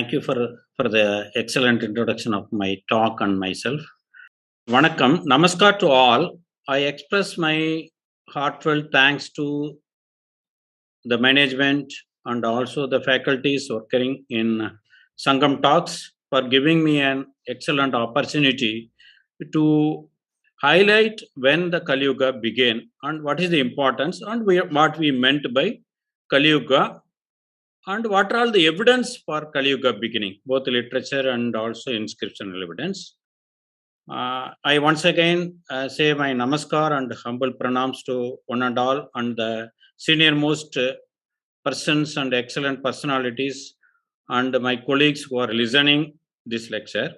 Thank you for the excellent introduction of my talk and myself. Vanakkam, namaskar to all. I express my heartfelt thanks to the management and also the faculties working in Sangam Talks for giving me an excellent opportunity to highlight when the Kaliyuga began and what is the importance and what we meant by Kaliyuga and what are all the evidence for Kaliyuga beginning, both literature and also inscriptional evidence. I once again say my namaskar and humble pranams to one and all and the senior most persons and excellent personalities and my colleagues who are listening this lecture.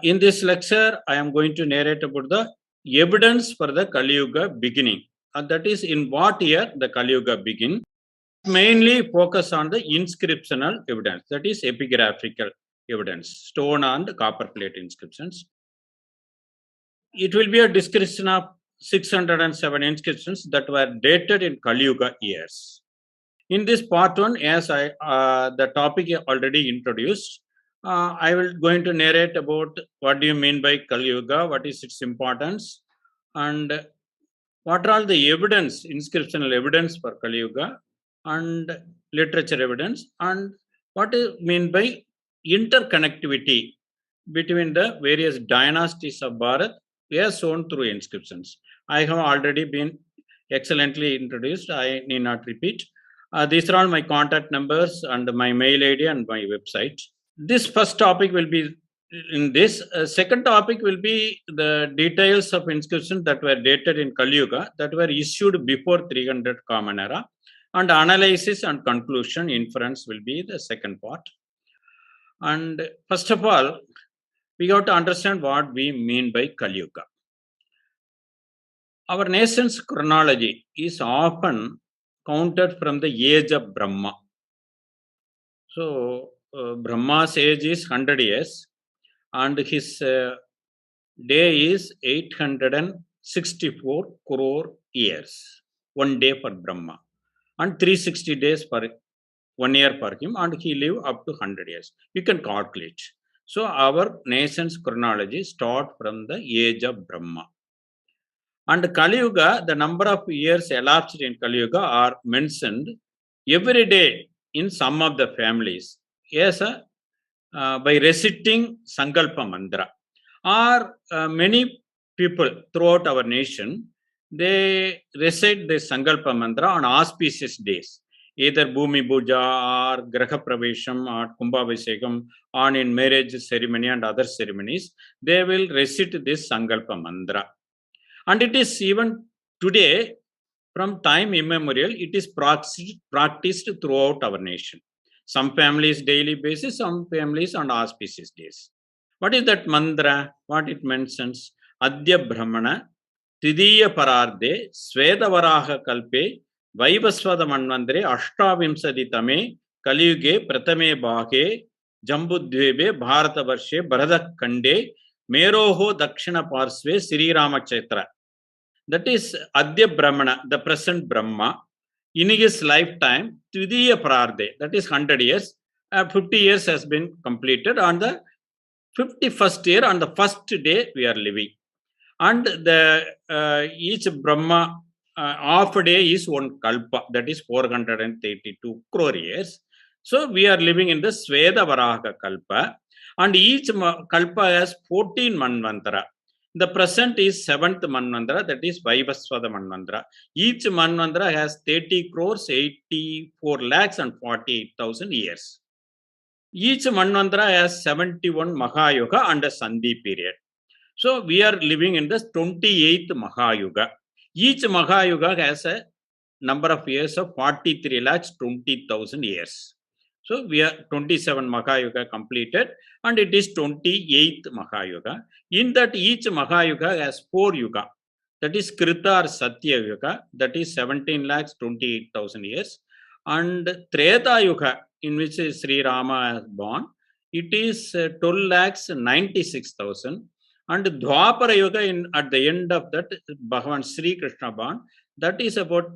In this lecture, I am going to narrate about the evidence for the Kaliyuga beginning. And that is in what year the Kaliyuga began. Mainly focus on the inscriptional evidence, that is epigraphical evidence, stone and copper plate inscriptions. It will be a description of 607 inscriptions that were dated in Kaliyuga years. In this part one, as the topic already introduced, I will going to narrate about what do you mean by Kaliyuga, what is its importance, and what are all the evidence, inscriptional evidence for Kaliyuga, and literature evidence, and what is mean by interconnectivity between the various dynasties of Bharat as shown through inscriptions. I have already been excellently introduced. I need not repeat. These are all my contact numbers and my mail ID and my website. This first topic will be in this. Second topic will be the details of inscriptions that were dated in Kaliyuga that were issued before 300 Common Era. And analysis and conclusion, inference will be the second part. And first of all, we got to understand what we mean by Kaliyuga. Our nation's chronology is often counted from the age of Brahma. So, Brahma's age is 100 years and his day is 864 crore years. 1 day for Brahma. And 360 days for 1 year for him, and he lived up to 100 years. You can calculate. So our nation's chronology starts from the age of Brahma. And Kaliyuga, the number of years elapsed in Kaliyuga are mentioned every day in some of the families. Yes, by reciting Sankalpa mantra. Or many people throughout our nation, they recite the Sankalpa mantra on auspicious days, either Bhumi Puja or Graha Pravesham or Kumbhabhishekam, on in marriage ceremony and other ceremonies, they will recite this Sankalpa mantra. And it is even today, from time immemorial, it is practiced throughout our nation. Some families daily basis, some families on auspicious days. What is that mantra? What it mentions? Adya Brahmana Tidiya Pararde, Svedavaraha Kalpe, Vaivasvada Manvantare, Ashtavimsaditame, Kaliyuge, Pratame Bhage, Jambudvebe, Bharata Varshe, Bharata Kande, Meroho Dakshina Parsve, Sri Ramachetra. That is Adya Brahmana, the present Brahma. In his lifetime, Tidiya Pararde, that is 100 years, 50 years has been completed. On the 51st year, on the first day, we are living. And the each Brahma half a day is one Kalpa, that is 432 crore years. So we are living in the Sveda Varaha Kalpa, and each Kalpa has 14 Manvantara. The present is 7th Manvantara, that is Vaivasvada Manvantara. Each Manvantara has 30 crores, 84 lakhs and 48,000 years. Each Manvantara has 71 Mahayuga and a Sandhi period. So we are living in the 28th Mahayuga. Each Mahayuga has a number of years of 43 lakhs 20,000 years. So we are 27 Mahayuga completed and it is 28th Mahayuga. In that each Mahayuga has 4 yuga. That is Krita or Satya Yuga, that is 17 lakhs 28,000 years. And Treta Yuga, in which Sri Rama is born, it is 12 lakhs 96,000. And Dwapara Yuga, at the end of that, Bhagavan Sri Krishna born, that is about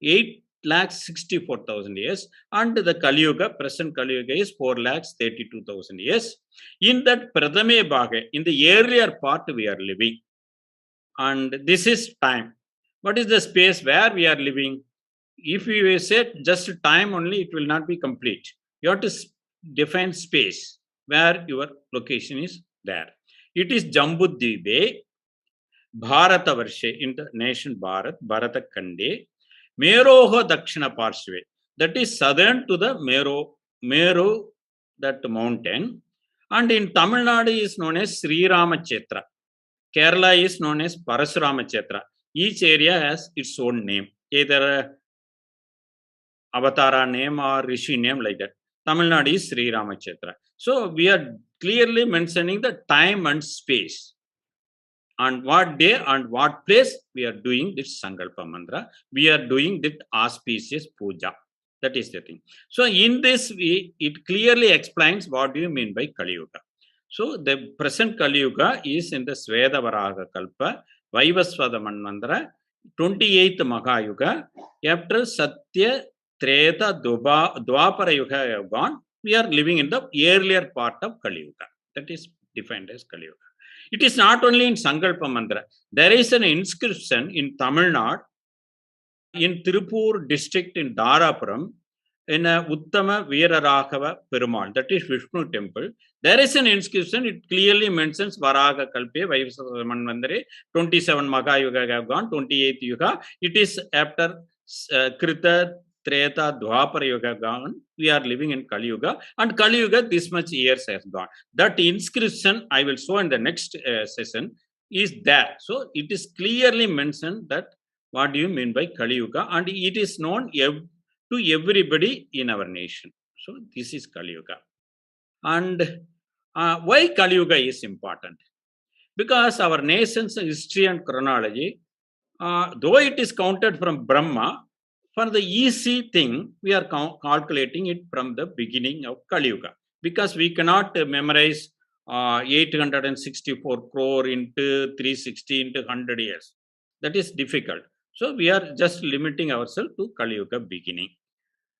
8 8,64,000 years, and the Kaliyuga, present Kaliyuga is 4,32,000 years. In that Pradhame Bhaga, in the earlier part we are living, and this is time. What is the space where we are living? If you say just time only, it will not be complete. You have to define space where your location is there. It is Jambudvipe, Bharata Varshe, in the nation Bharat, Bharata Kande, Meroho Dakshina Parshve, that is southern to the Meru, that mountain, and in Tamil Nadu is known as Sri Ramachetra. Kerala is known as Parashuramachetra. Each area has its own name, either Avatara name or Rishi name, like that. Tamil Nadu is Sri Ramachetra. So we are clearly mentioning the time and space. On what day and what place we are doing this Sankalpa mantra. We are doing this auspicious puja. That is the thing. So in this way, it clearly explains what do you mean by Kaliyuga. So the present Kaliyuga is in the Svedavaraha Kalpa, Vaivasvada Manvantara, 28th Mahayuga. After Satya, Treta, Dwapara Yuga have gone, we are living in the earlier part of Kaliyuga. That is defined as Kaliyuga. It is not only in Sankalpa mantra. There is an inscription in Tamil Nadu, in Tirupur district in Dharapuram, in a Uttama Veeraraghava Perumal, that is Vishnu temple. There is an inscription, it clearly mentions Varaha Kalpe, Vaivasvada Manvantare, 27 Mahayuga have gone, 28th Yuga. It is after Krita, Treta, Dwapara Yuga gone. We are living in Kali Yuga, and Kali Yuga this much years has gone. That inscription I will show in the next session is there. So it is clearly mentioned that what do you mean by Kali Yuga, and it is known to everybody in our nation. So this is Kali Yuga. And why Kali Yuga is important? Because our nation's history and chronology, though it is counted from Brahma, for the easy thing, we are calculating it from the beginning of Kali Yuga. Because we cannot memorize 864 crore into 360 into 100 years. That is difficult. So we are just limiting ourselves to Kali Yuga beginning.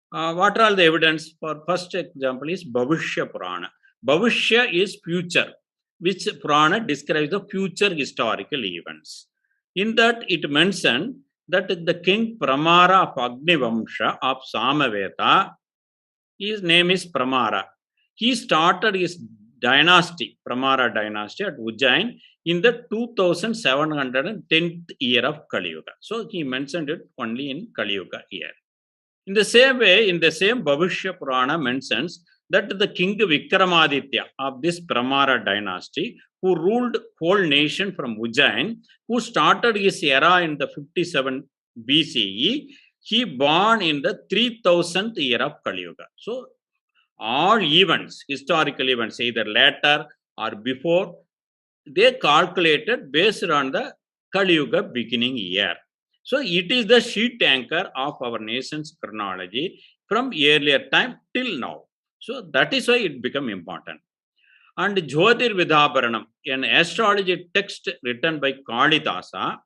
What are all the evidence? For first example is Bhavishya Purana. Bhavishya is future, which Purana describes the future historical events. In that it mentioned that the king Pramara of Agnivamsha of Samaveta, his name is Pramara. He started his dynasty, Pramara dynasty at Ujjain in the 2710th year of Kali Yuga. So he mentioned it only in Kali Yuga year. In the same way, in the same Bhavishya Purana mentions that the king Vikramaditya of this Pramara dynasty, who ruled whole nation from Ujjain, who started his era in the 57 BCE, he born in the 3000th year of Kali Yuga. So all events, historical events, either later or before, they calculated based on the Kali Yuga beginning year. So it is the sheet anchor of our nation's chronology from earlier time till now. So that is why it become important. And Jyotir Vidhabaranam, an astrology text written by Kalidasa,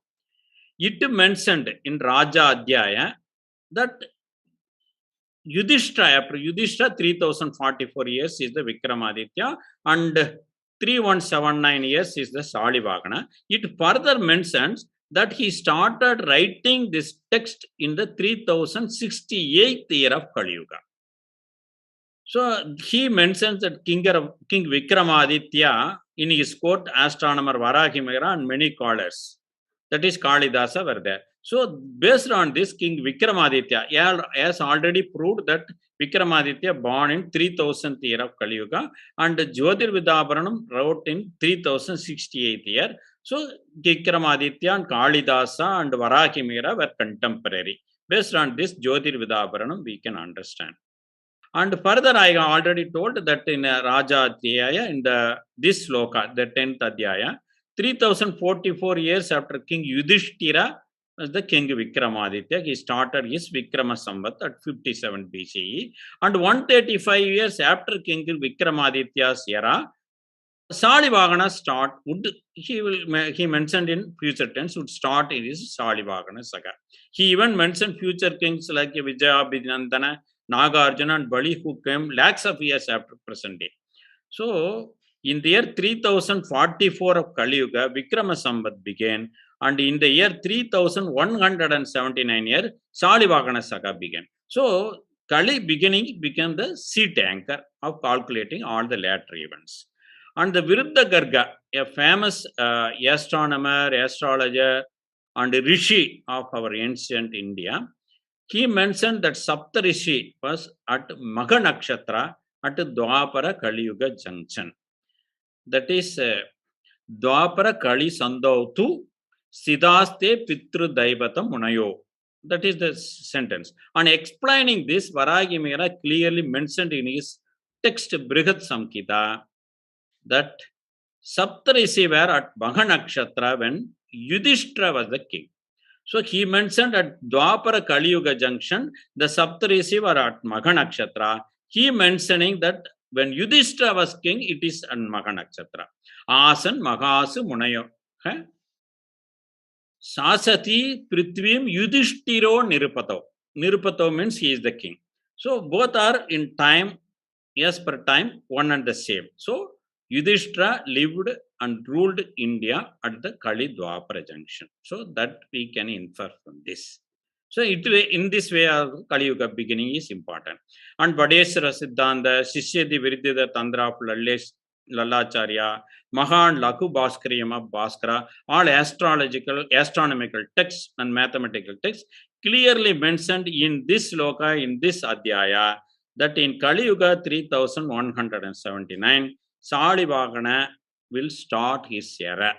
it mentioned in Raja Adhyaya that Yudhishthira, after Yudhishthira, 3044 years is the Vikramaditya, and 3179 years is the Salivagana. It further mentions that he started writing this text in the 3068th year of Kali Yuga. So he mentions that King Vikramaditya in his court, astronomer Varahamihira and many scholars, that is Kalidasa, were there. So based on this, King Vikramaditya has already proved that Vikramaditya born in 3000th year of Kali Yuga, and Jyotir Vidhabaranam wrote in 3068th year. So Vikramaditya and Kalidasa and Varahamihira were contemporary. Based on this Jyotir Vidhabaranam, we can understand. And further, I already told that in Raja Adhyaya, in this sloka, the 10th Adhyaya, 3044 years after King Yudhishthira was the King Vikramaditya. He started his Vikrama Samvat at 57 BCE. And 135 years after King Vikramaditya's era, Salivagana he mentioned in future tense would start in his Salivagana saga. He even mentioned future kings like Vijaya, Bidnandana, Nagarjuna and Bali who came lakhs of years after present day. So, in the year 3044 of Kaliyuga, Vikrama Samvat began, and in the year 3179 year, Salivagana saga began. So, Kali beginning became the seat anchor of calculating all the later events. And the Viruddha Garga, a famous astronomer, astrologer, and rishi of our ancient India, he mentioned that Saptarishi was at Magha Nakshatra at Dwapara Kaliyuga junction. That is Dwapara Kali Sandautu Siddhaste Pitru Daivata Munayo. That is the sentence. On explaining this, Varahamihira clearly mentioned in his text Brihat Samhita that Saptarishi were at Magha Nakshatra when Yudhishthira was the king. So he mentioned at Dwapara Kaliyuga junction, the Saptarishi were at Magha Nakshatra. He mentioning that when Yudhishthira was king, it is at Magha Nakshatra. Asan Magasu Munayo. Sasati Prithvim Yudhisthiro Nirupato. Nirupato means he is the king. So both are in time, yes, per time, one and the same. So Yudhishthira lived and ruled India at the Kali Dwapara junction. So that we can infer from this. So in this way, Kali Yuga beginning is important. And Vadeswara Siddhanta, Shishyadi Viridhita Tandra of Lalacharya, Mahan Laku Bhaskariyam of Bhaskara, all astronomical texts and mathematical texts clearly mentioned in this sloka, in this adhyaya, that in Kali Yuga 3179, Salivagana will start his era.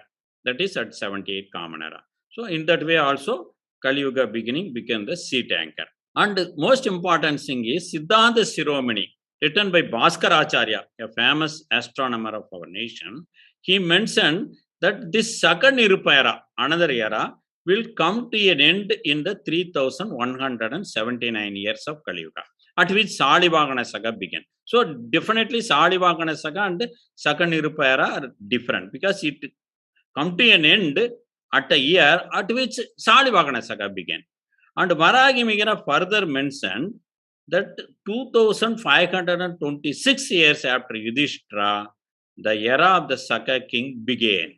That is at 78 Common Era. So in that way also, Kali Yuga beginning became the seat anchor. And most important thing is Siddhanta Shiromani, written by Bhaskaracharya, a famous astronomer of our nation. He mentioned that this Saka Nirupa era, another era, will come to an end in the 3179 years of Kali Yuga, at which Salivagana saga began. So definitely Salivagana saga and Saka Nirupa era are different because it come to an end at a year at which Salivagana saga began. And Varahamihira further mentioned that 2526 years after Yudhishthira, the era of the Saka king began.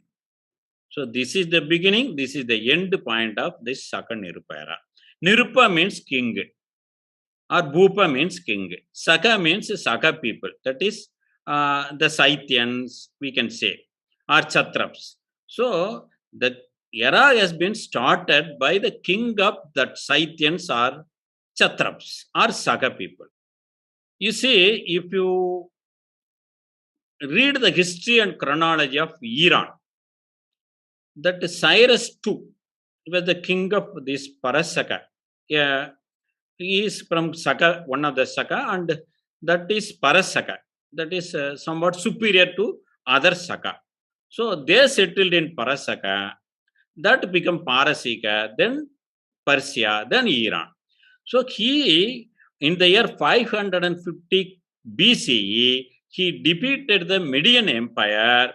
So this is the beginning, this is the end point of this Saka Nirupa era. Nirupa means king, or Bhupa means king. Saka means Saka people, that is the Scythians, we can say, or Chatraps. So the era has been started by the king of that Scythians or Chatraps or Saka people. You see, if you read the history and chronology of Iran, that Cyrus II was the king of this Parasaka. Yeah, he is from Saka, one of the Saka, and that is Parasaka. That is somewhat superior to other Saka. So they settled in Parasaka, that became Parasika, then Persia, then Iran. So he, in the year 550 BCE, he defeated the Median Empire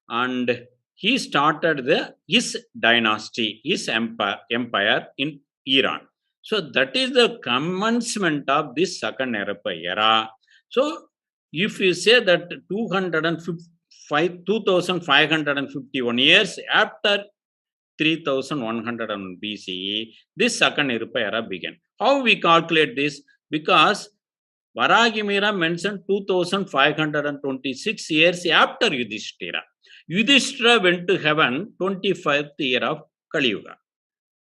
and he started his dynasty, his empire in Iran. So that is the commencement of this Saka Nirupa era. So if you say that 2551 years after 3101 BCE, this Saka Nirupa era began. How we calculate this? Because Varahamihira mentioned 2526 years after Yudhishthira. Yudhishthira went to heaven 25th year of Kali Yuga.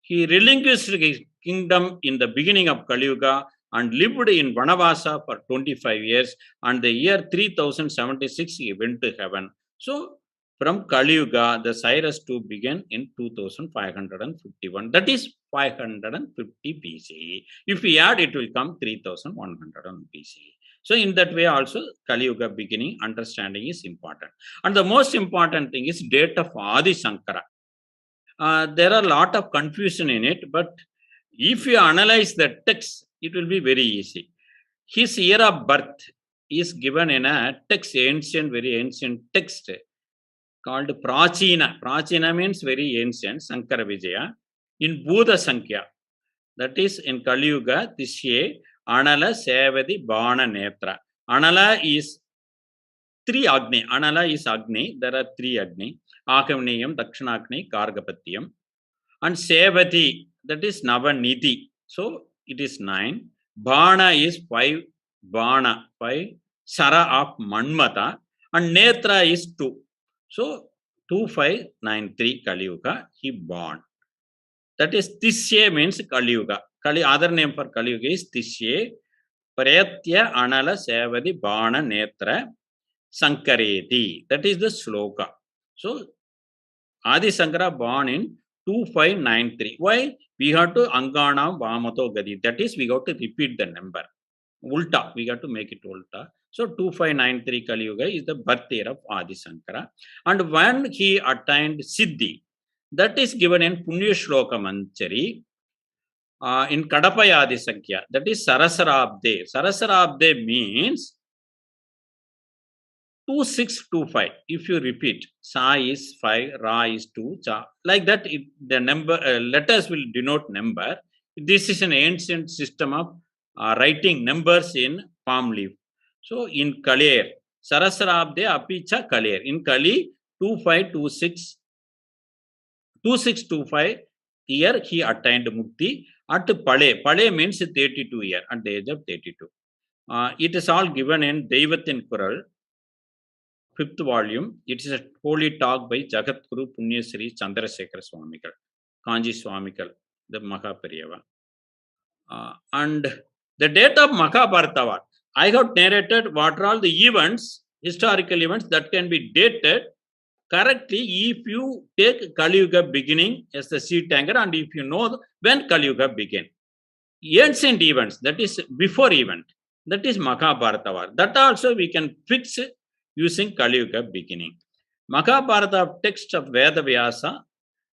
He relinquished his kingdom in the beginning of Kali Yuga and lived in Vanavasa for 25 years, and the year 3076 he went to heaven. So from Kali Yuga, the Cyrus II began in 2551. That is 550 BCE. If we add, it will come 3100 BCE. So in that way also, Kali Yuga beginning understanding is important. And the most important thing is date of Adi Shankara. There are a lot of confusion in it, but if you analyze the text, it will be very easy. His year of birth is given in a text, ancient, very ancient text called Prachina. Prachina means very ancient, Sankara Vijaya, in Buddha Sankhya. That is in Kaliyuga, Tishye, Anala, Sevadi, Bana, Netra. Anala is three Agni. Anala is Agni. There are three Agni. Akamniyam, Dakshinagni, Kargapatyam. And Sevati, that is Navanidhi. So it is 9. Bana is 5. Bana, 5. Sara of Manmata. And Netra is 2. So 2593 Kaliyuga, he born. That is Tishye means Kaliyuga. Other name for Kaliyuga is Tishye. Prayatya Anala Sevadi Bana Netra Sankareti. That is the sloka. So Adi Sankara born in 2593. Why? We have to Angana Vamato Gadi. That is, we have to repeat the number. Ulta. We have to make it Ulta. So 2593 Kaliyuga is the birth year of Adi Sankara. And when he attained Siddhi, that is given in Punya Shloka Manchari in Kadapa Adi Sankhya. That is Sarasarabde. Sarasarabde means 2625. If you repeat, Sa is 5, Ra is 2, Cha. Like that, the number letters will denote number. This is an ancient system of writing numbers in palm leaf. So in Kalir, Sarasarabde Apicha Kalir. In Kali, 2526, 2625 year he attained Mukti. At Pale, Pale means 32 year, at the age of 32. It is all given in Devatin Kural, 5th volume. It is a holy talk by Jagatguru Punyasri Chandrasekhara Swamikal, Kanji Swamikal, the Mahapariyava. And the date of Mahabharata, I have narrated what are all the events, historical events that can be dated correctly if you take Kaliyuga beginning as the seed anchor and if you know when Kaliyuga began. Ancient events, that is before event, that is Mahabharata. That also we can fix using Kaliyuga beginning. Mahabharata text of Veda Vyasa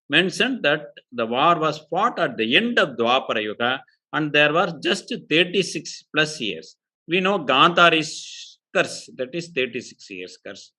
mentioned that the war was fought at the end of Dwapara Yuga and there were just 36 plus years. We know Gandhari's curse, that is 36 years curse.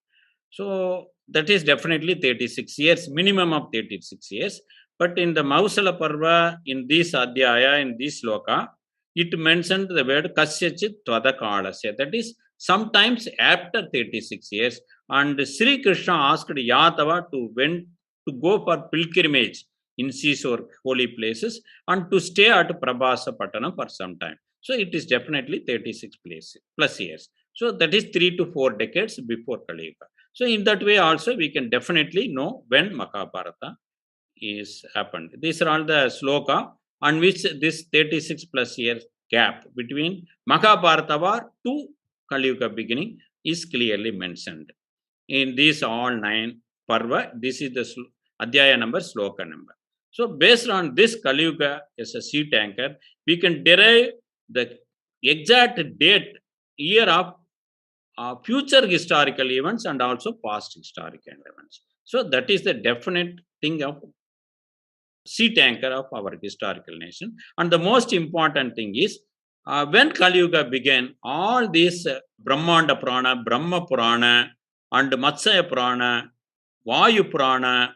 So that is definitely 36 years, minimum of 36 years. But in the Mausala Parva, in this Adhyaya, in this Loka, it mentioned the word Kasyachit Tvadakalasya. That is sometimes after 36 years. And Sri Krishna asked Yadava to go for pilgrimage in seashore holy places and to stay at Prabhasa Patana for some time. So it is definitely 36 plus years. So that is 3 to 4 decades before Kaliyuga. So in that way also we can definitely know when Mahabharata is happened. These are all the sloka on which this 36 plus years gap between Mahabharata war to Kaliyuga beginning is clearly mentioned. In these all 9 parva, this is the Adhyaya number, sloka number. So based on this Kaliyuga as a seat anchor, we can derive the exact date, year of future historical events and also past historical events. So that is the definite thing of seat anchor of our historical nation. And the most important thing is when Kaliyuga began, all these Brahmanda Purana, Brahma Purana and Matsaya Purana, Vayu Purana,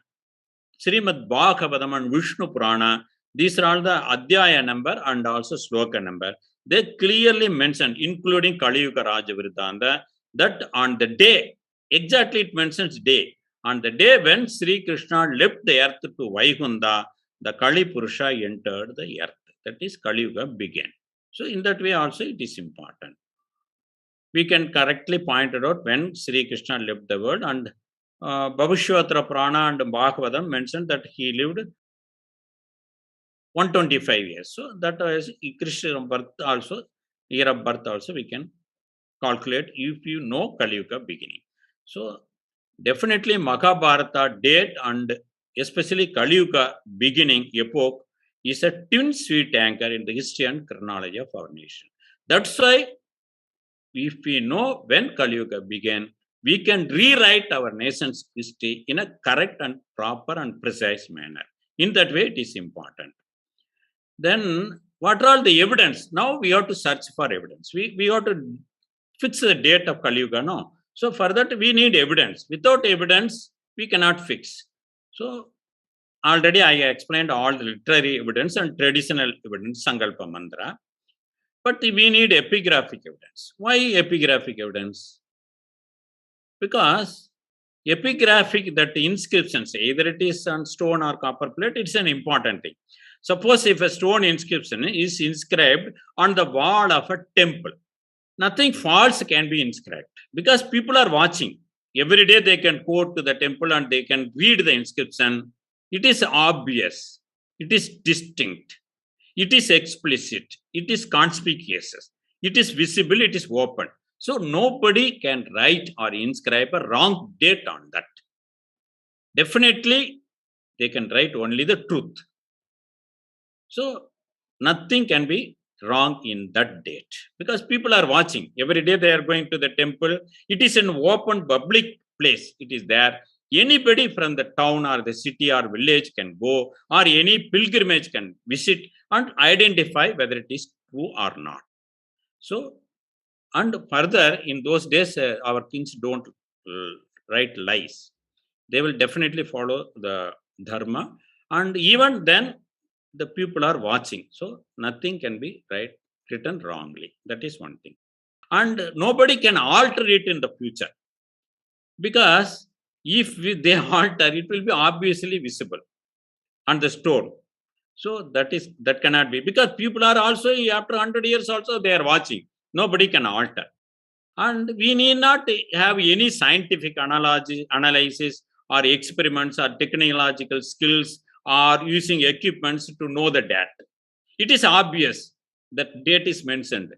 Srimad Bhagavatam and Vishnu Purana, these are all the Adhyaya number and also Sloka number. They clearly mention, including Kaliyuga Raja Vriddhanta, that on the day, exactly it mentions day, on the day when Sri Krishna left the earth to Vaikunta, the Kali Purusha entered the earth. That is Kaliyuga began. So in that way also it is important. We can correctly point it out when Sri Krishna left the world, and Bhavishwatra Purana and Bhagavatam mentioned that he lived 125 years. So that is Krishna birth also, year of birth also we can calculate if you know Kaliyuga beginning. So definitely Mahabharata date and especially Kaliyuga beginning epoch is a twin sweet anchor in the history and chronology of our nation. That's why if we know when Kaliyuga began, we can rewrite our nation's history in a correct and proper and precise manner. In that way, it is important. Then, what are all the evidence? Now we have to search for evidence. We have to fix the date of Kaliyuga, no. So for that, we need evidence. Without evidence, we cannot fix. So already I explained all the literary evidence and traditional evidence, Sankalpa mantra. But we need epigraphic evidence. Why epigraphic evidence? Because epigraphic, that inscriptions, either it is on stone or copper plate, it's an important thing. Suppose if a stone inscription is inscribed on the wall of a temple, nothing false can be inscribed because people are watching. Every day they can go to the temple and they can read the inscription. It is obvious. It is distinct. It is explicit. It is conspicuous. It is visible. It is open. So nobody can write or inscribe a wrong date on that. Definitely, they can write only the truth. So nothing can be wrong in that date because people are watching. Every day they are going to the temple. It is an open public place. It is there. Anybody from the town or the city or village can go, or any pilgrimage can visit and identify whether it is true or not. So, and further, in those days, our kings don't write lies. They will definitely follow the dharma, and even then, the people are watching. So, nothing can be written wrongly. That is one thing. And nobody can alter it in the future because if they alter, it will be obviously visible on the stone. So that cannot be, because people are also, after 100 years also, they are watching. Nobody can alter. And we need not have any scientific analysis or experiments or technological skills or using equipments to know the date. It is obvious that date is mentioned.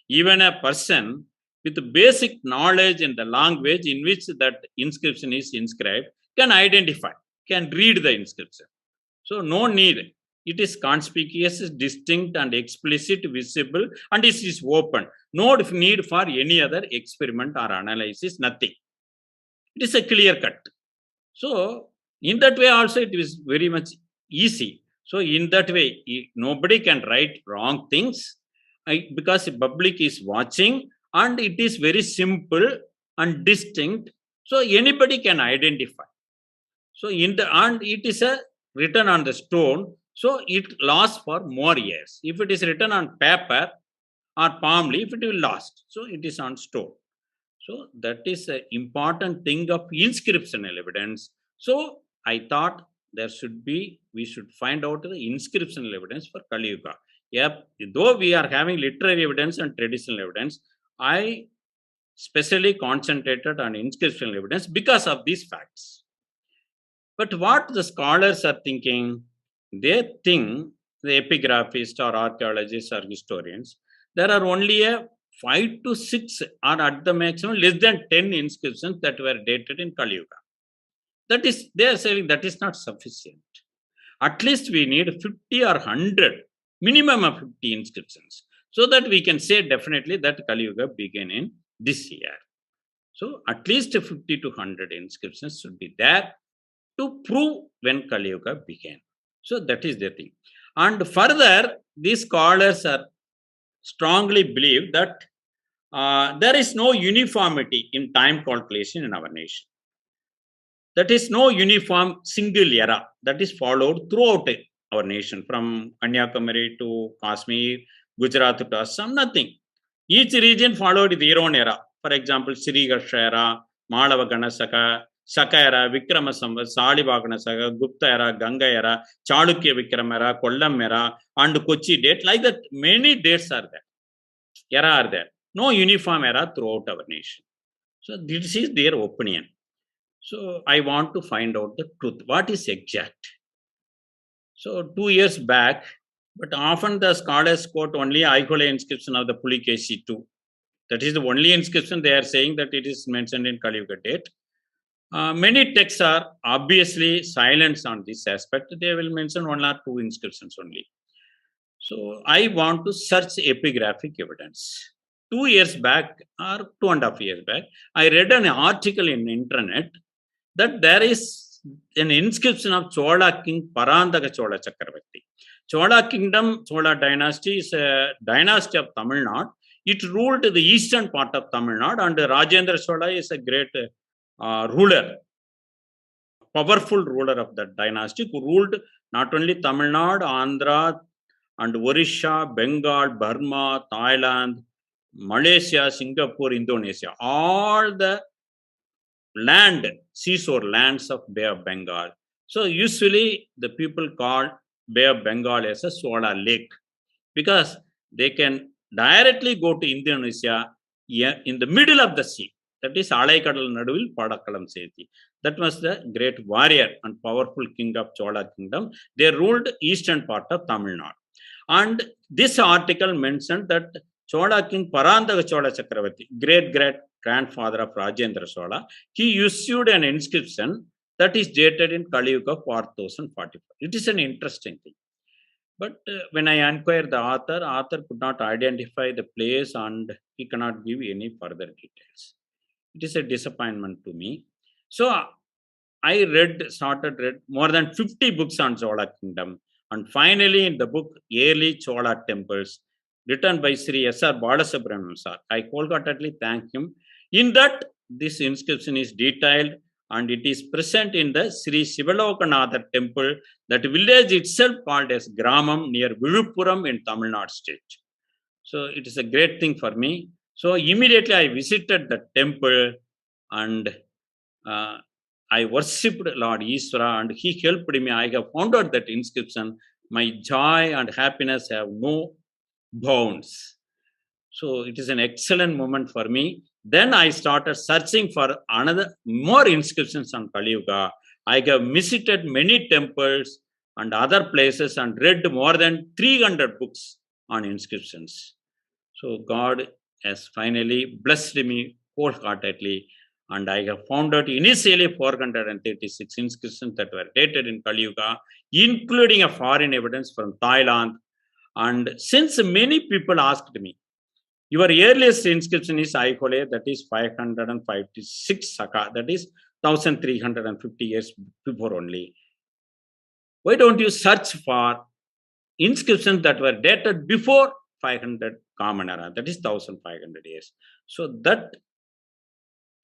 Even a person with basic knowledge in the language in which that inscription is inscribed can identify, can read the inscription. So no need. It is conspicuous, distinct and explicit, visible, and it is open. No need for any other experiment or analysis, nothing. It is a clear cut. So in that way also it is very much easy. So in that way, nobody can write wrong things because the public is watching, and it is very simple and distinct. So anybody can identify. So and it is written on the stone. So it lasts for more years. If it is written on paper or palm leaf, it will last. So it is on stone. So that is an important thing of inscriptional evidence. So I thought we should find out the inscriptional evidence for Kaliyuga. Yep, though we are having literary evidence and traditional evidence, I specially concentrated on inscriptional evidence because of these facts. But what the scholars are thinking, they think, the epigraphists or archaeologists or historians, there are only 5 to 6 or at the maximum less than 10 inscriptions that were dated in Kaliyuga. That is, they are saying that is not sufficient. At least we need 50 or 100, minimum of 50 inscriptions, so that we can say definitely that Kaliyuga began in this year. So at least 50 to 100 inscriptions should be there to prove when Kaliyuga began. So that is the thing. And further, these scholars are strongly believe that there is no uniformity in time calculation in our nation. That is no uniform single era that is followed throughout our nation, from Kanyakumari to Kashmir, Gujarat to Assam, nothing. Each region followed their own era. For example, Sriharsha era, Malava Ganasaka, Saka era, Vikrama Samvat, Salivagana Saka, Gupta era, Ganga era, Chalukya Vikrama era, Kollam era, and Kochi date. Like that, many dates are there. Era are there. No uniform era throughout our nation. So this is their opinion. So I want to find out the truth. What is exact? So 2 years back, but often the scholars quote only Aikole inscription of the Pulikesi II. That is the only inscription they are saying that it is mentioned in Kaliyuga date. Many texts are obviously silent on this aspect. They will mention 1 or 2 inscriptions only. So I want to search epigraphic evidence. 2 years back or 2.5 years back, I read an article in the internet that there is an inscription of Chola king Parandaka Chola Chakravarti. Chola kingdom, Chola dynasty is a dynasty of Tamil Nadu. It ruled the eastern part of Tamil Nadu, and Rajendra Chola is a great ruler, powerful ruler of that dynasty, who ruled not only Tamil Nadu, Andhra, and Orissa, Bengal, Burma, Thailand, Malaysia, Singapore, Indonesia, all the seashore lands of Bay of Bengal. So usually the people call Bay of Bengal as a Chola lake, because they can directly go to Indonesia in the middle of the sea. That is Alaikadal Naduvil Padakalam Sethi. That was the great warrior and powerful king of Chola kingdom. They ruled eastern part of Tamil Nadu. And this article mentioned that Chola king Parantaka Chola Chakravarti, great grandfather of Rajendra Chola, he issued an inscription that is dated in Kaliyuga 4044. It is an interesting thing. But when I inquired the author could not identify the place and he cannot give any further details. It is a disappointment to me. So I started read more than 50 books on Chola kingdom. And finally, in the book Early Chola Temples, written by Sri S.R. Balasubramanian sir, I wholeheartedly thank him. In that, this inscription is detailed and it is present in the Sri Sivalokanatha temple, that village itself called as Gramam near Viluppuram in Tamil Nadu state. So it is a great thing for me. So immediately I visited the temple and I worshipped Lord Ishvara and he helped me. I have found out that inscription. My joy and happiness have no bounds. So it is an excellent moment for me. Then I started searching for more inscriptions on Kaliyuga. I have visited many temples and other places and read more than 300 books on inscriptions. So God has finally blessed me wholeheartedly, and I have found out initially 436 inscriptions that were dated in Kaliyuga, including a foreign evidence from Thailand. And since many people asked me, your earliest inscription is Aikole, that is 556 Saka, that is 1350 years before only. Why don't you search for inscriptions that were dated before 500 Common Era, that is 1500 years? So that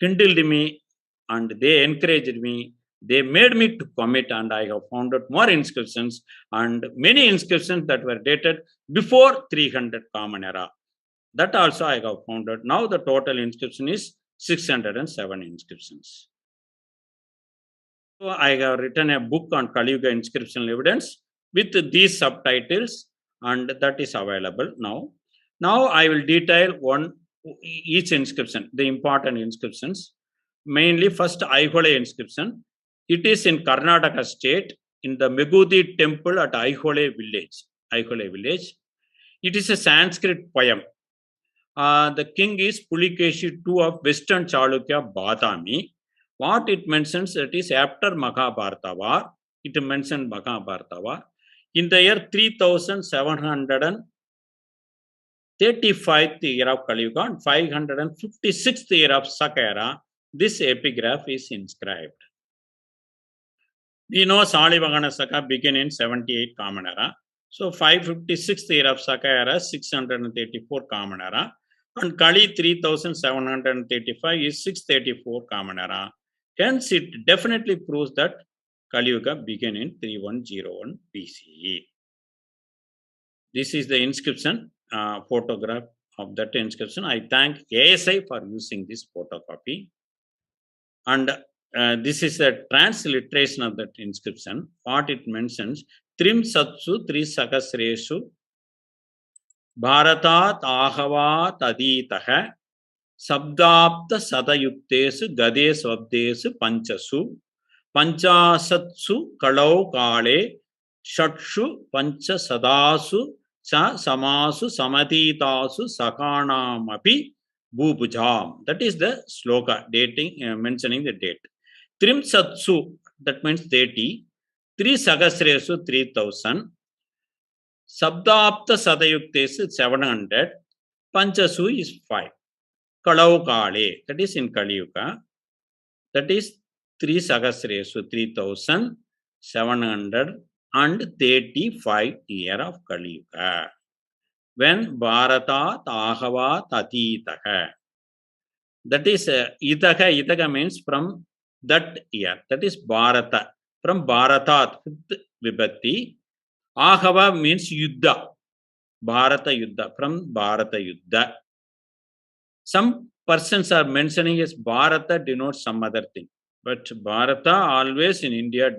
kindled me and they encouraged me. They made me to commit, and I have found out more inscriptions and many inscriptions that were dated before 300 Common Era. That also I have found out. Now the total inscription is 607 inscriptions. So I have written a book on Kaliyuga inscriptional evidence with these subtitles, and that is available now. Now I will detail each inscription, the important inscriptions. Mainly first Aihole inscription. It is in Karnataka state in the Megudi temple at Aihole village. It is a Sanskrit poem. The king is Pulikeshi II of Western Chalukya Badami. What it mentions, that is after Mahabharata war. It mentioned Mahabharata war. In the year 3735th year of Kaliyuga and 556th year of Sakara, this epigraph is inscribed. We know Salivagana Saka began in 78 Common Era. So 556th year of Sakara, 634 Common Era. And Kali 3735 is 634 Common Era. Hence, it definitely proves that Kaliyuga began in 3101 BCE. This is the inscription, photograph of that inscription. I thank ASI for using this photocopy. And this is a transliteration of that inscription. What it mentions, Trim Satsu Tri Sakasreshu Bharatat Ahavat Aditaha Sabdapta Sadayuktesu Gade Swabdesu Panchasu Panchasatsu Kalau Kale Shatshu Pancha Sadasu Sa Samasu Samatitasu Sakanamapi Bhubujam. That is the sloka mentioning the date. Trim Satsu, that means 30. Tri Sagasresu 3000. Sabdapta Sadayuktesu 700. Panchasu is 5. Kalau Kale, that is in Kaliyuga. That is 3 Sagasresu 3735 year of Kaliyuga. when Bharata Ahava Tatitaha. That is Itaha means from that year. That is Bharata. From Bharatat, fifth Vibhakti. Ahava means Yuddha. Bharata Yuddha. From Bharata Yuddha. Some persons are mentioning as Bharata denotes some other thing. But Bharata always in India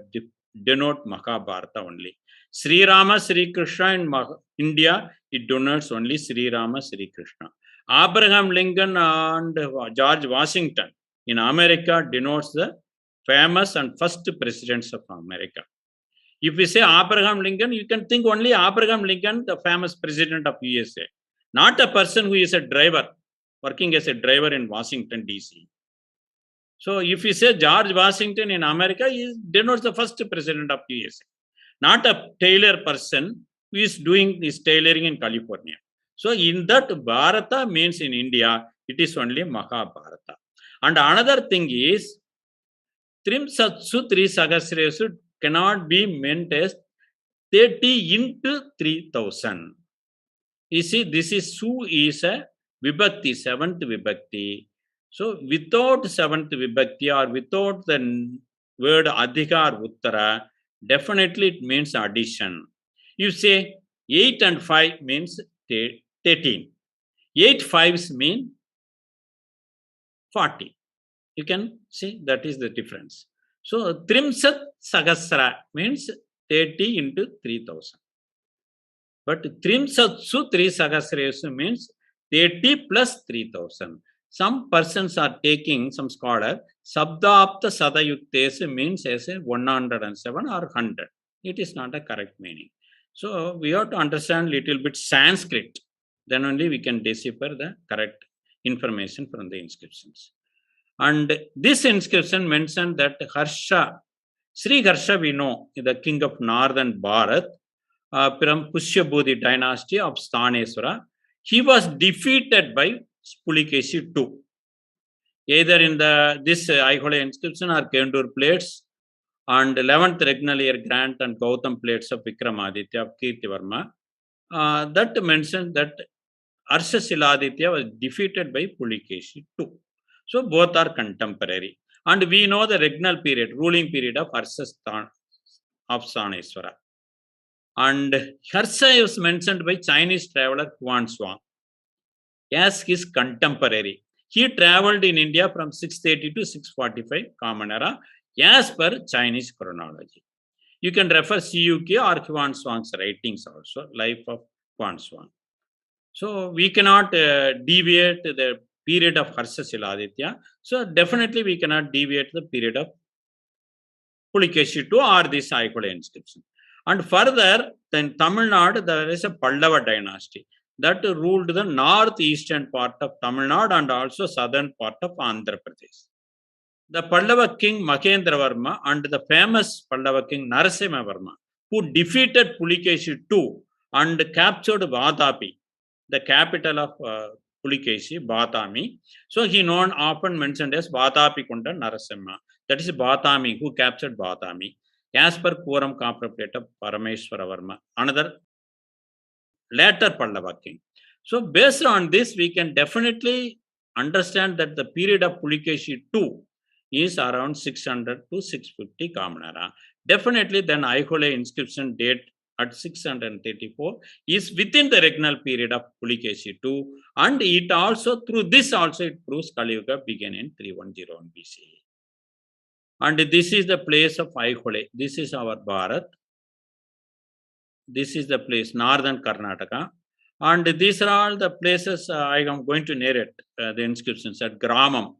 denote Mahabharata only. Sri Rama, Sri Krishna in India, it denotes only Sri Rama, Sri Krishna. Abraham Lincoln and George Washington in America denotes the famous and first presidents of America. If we say Abraham Lincoln, you can think only Abraham Lincoln, the famous president of USA, not a person who is a driver, working as a driver in Washington, D.C. So if you say George Washington in America, he denotes the first president of USA, not a tailor person who is doing his tailoring in California. So in that, Bharata means in India, it is only Mahabharata. And another thing is, Trimsatsu Trisahasresu cannot be meant as 30 into 3000. You see, this is Su is a Vibhakti, seventh Vibhakti. So without seventh Vibhakti or without the word Adhika or Uttara, definitely it means addition. You say 8 and 5 means 13. 8 fives mean 40. You can see that is the difference. So Trimsat Sahasra means 30 into 3000. But Trimsatsu Trisahasresu means 30 plus 3000. Some persons are taking, some scholar, Sabdapta Sadayuktesu means as a 107 or 100. It is not a correct meaning. So we have to understand little bit Sanskrit. Then only we can decipher the correct information from the inscriptions. And this inscription mentioned that Harsha, Sri Harsha we know, the king of northern Bharat, from Pushyabodhi dynasty of Sthaneswara, he was defeated by Pulikesi II. Either in this Aihole inscription or Kendur plates and 11th regnal year grant and Gautam plates of Vikramaditya of Kirtivarma, that mentions that Arshasiladitya was defeated by Pulikesi II. So both are contemporary. And we know the regnal period, ruling period of Harsha of Sthaneswara. And Harsha is mentioned by Chinese traveler Huanshuang as his contemporary. He traveled in India from 630 to 645 Common Era as per Chinese chronology. You can refer CUK or Huanshuang's writings also, Life of Huanshuang. So we cannot deviate the period of Harsha Siladitya. So definitely we cannot deviate the period of Pulikesi II or this Aihole inscription. And further, then Tamil Nadu, there is a Pallava dynasty that ruled the northeastern part of Tamil Nadu and also southern part of Andhra Pradesh. The Pallava king Mahendravarma and the famous Pallava king Narasimhavarma, who defeated Pulikesi II and captured Vadapi, the capital of Pulikesi, Batami. So he known often mentioned as Vadapi Kunda Narasimha. That is Batami, who captured Batami. As per Quorum Copper Plate of Parameshwaravarma, another later Pallava king. So based on this, we can definitely understand that the period of Pulikesi II is around 600 to 650 Common Era. Definitely then Aihole inscription date at 634 is within the regnal period of Pulikesi II, and it also, through this also it proves Kaliyuga began in 3101 BCE. And this is the place of Aihole. This is our Bharat. This is the place, northern Karnataka. And these are all the places I am going to narrate the inscriptions at Gramam.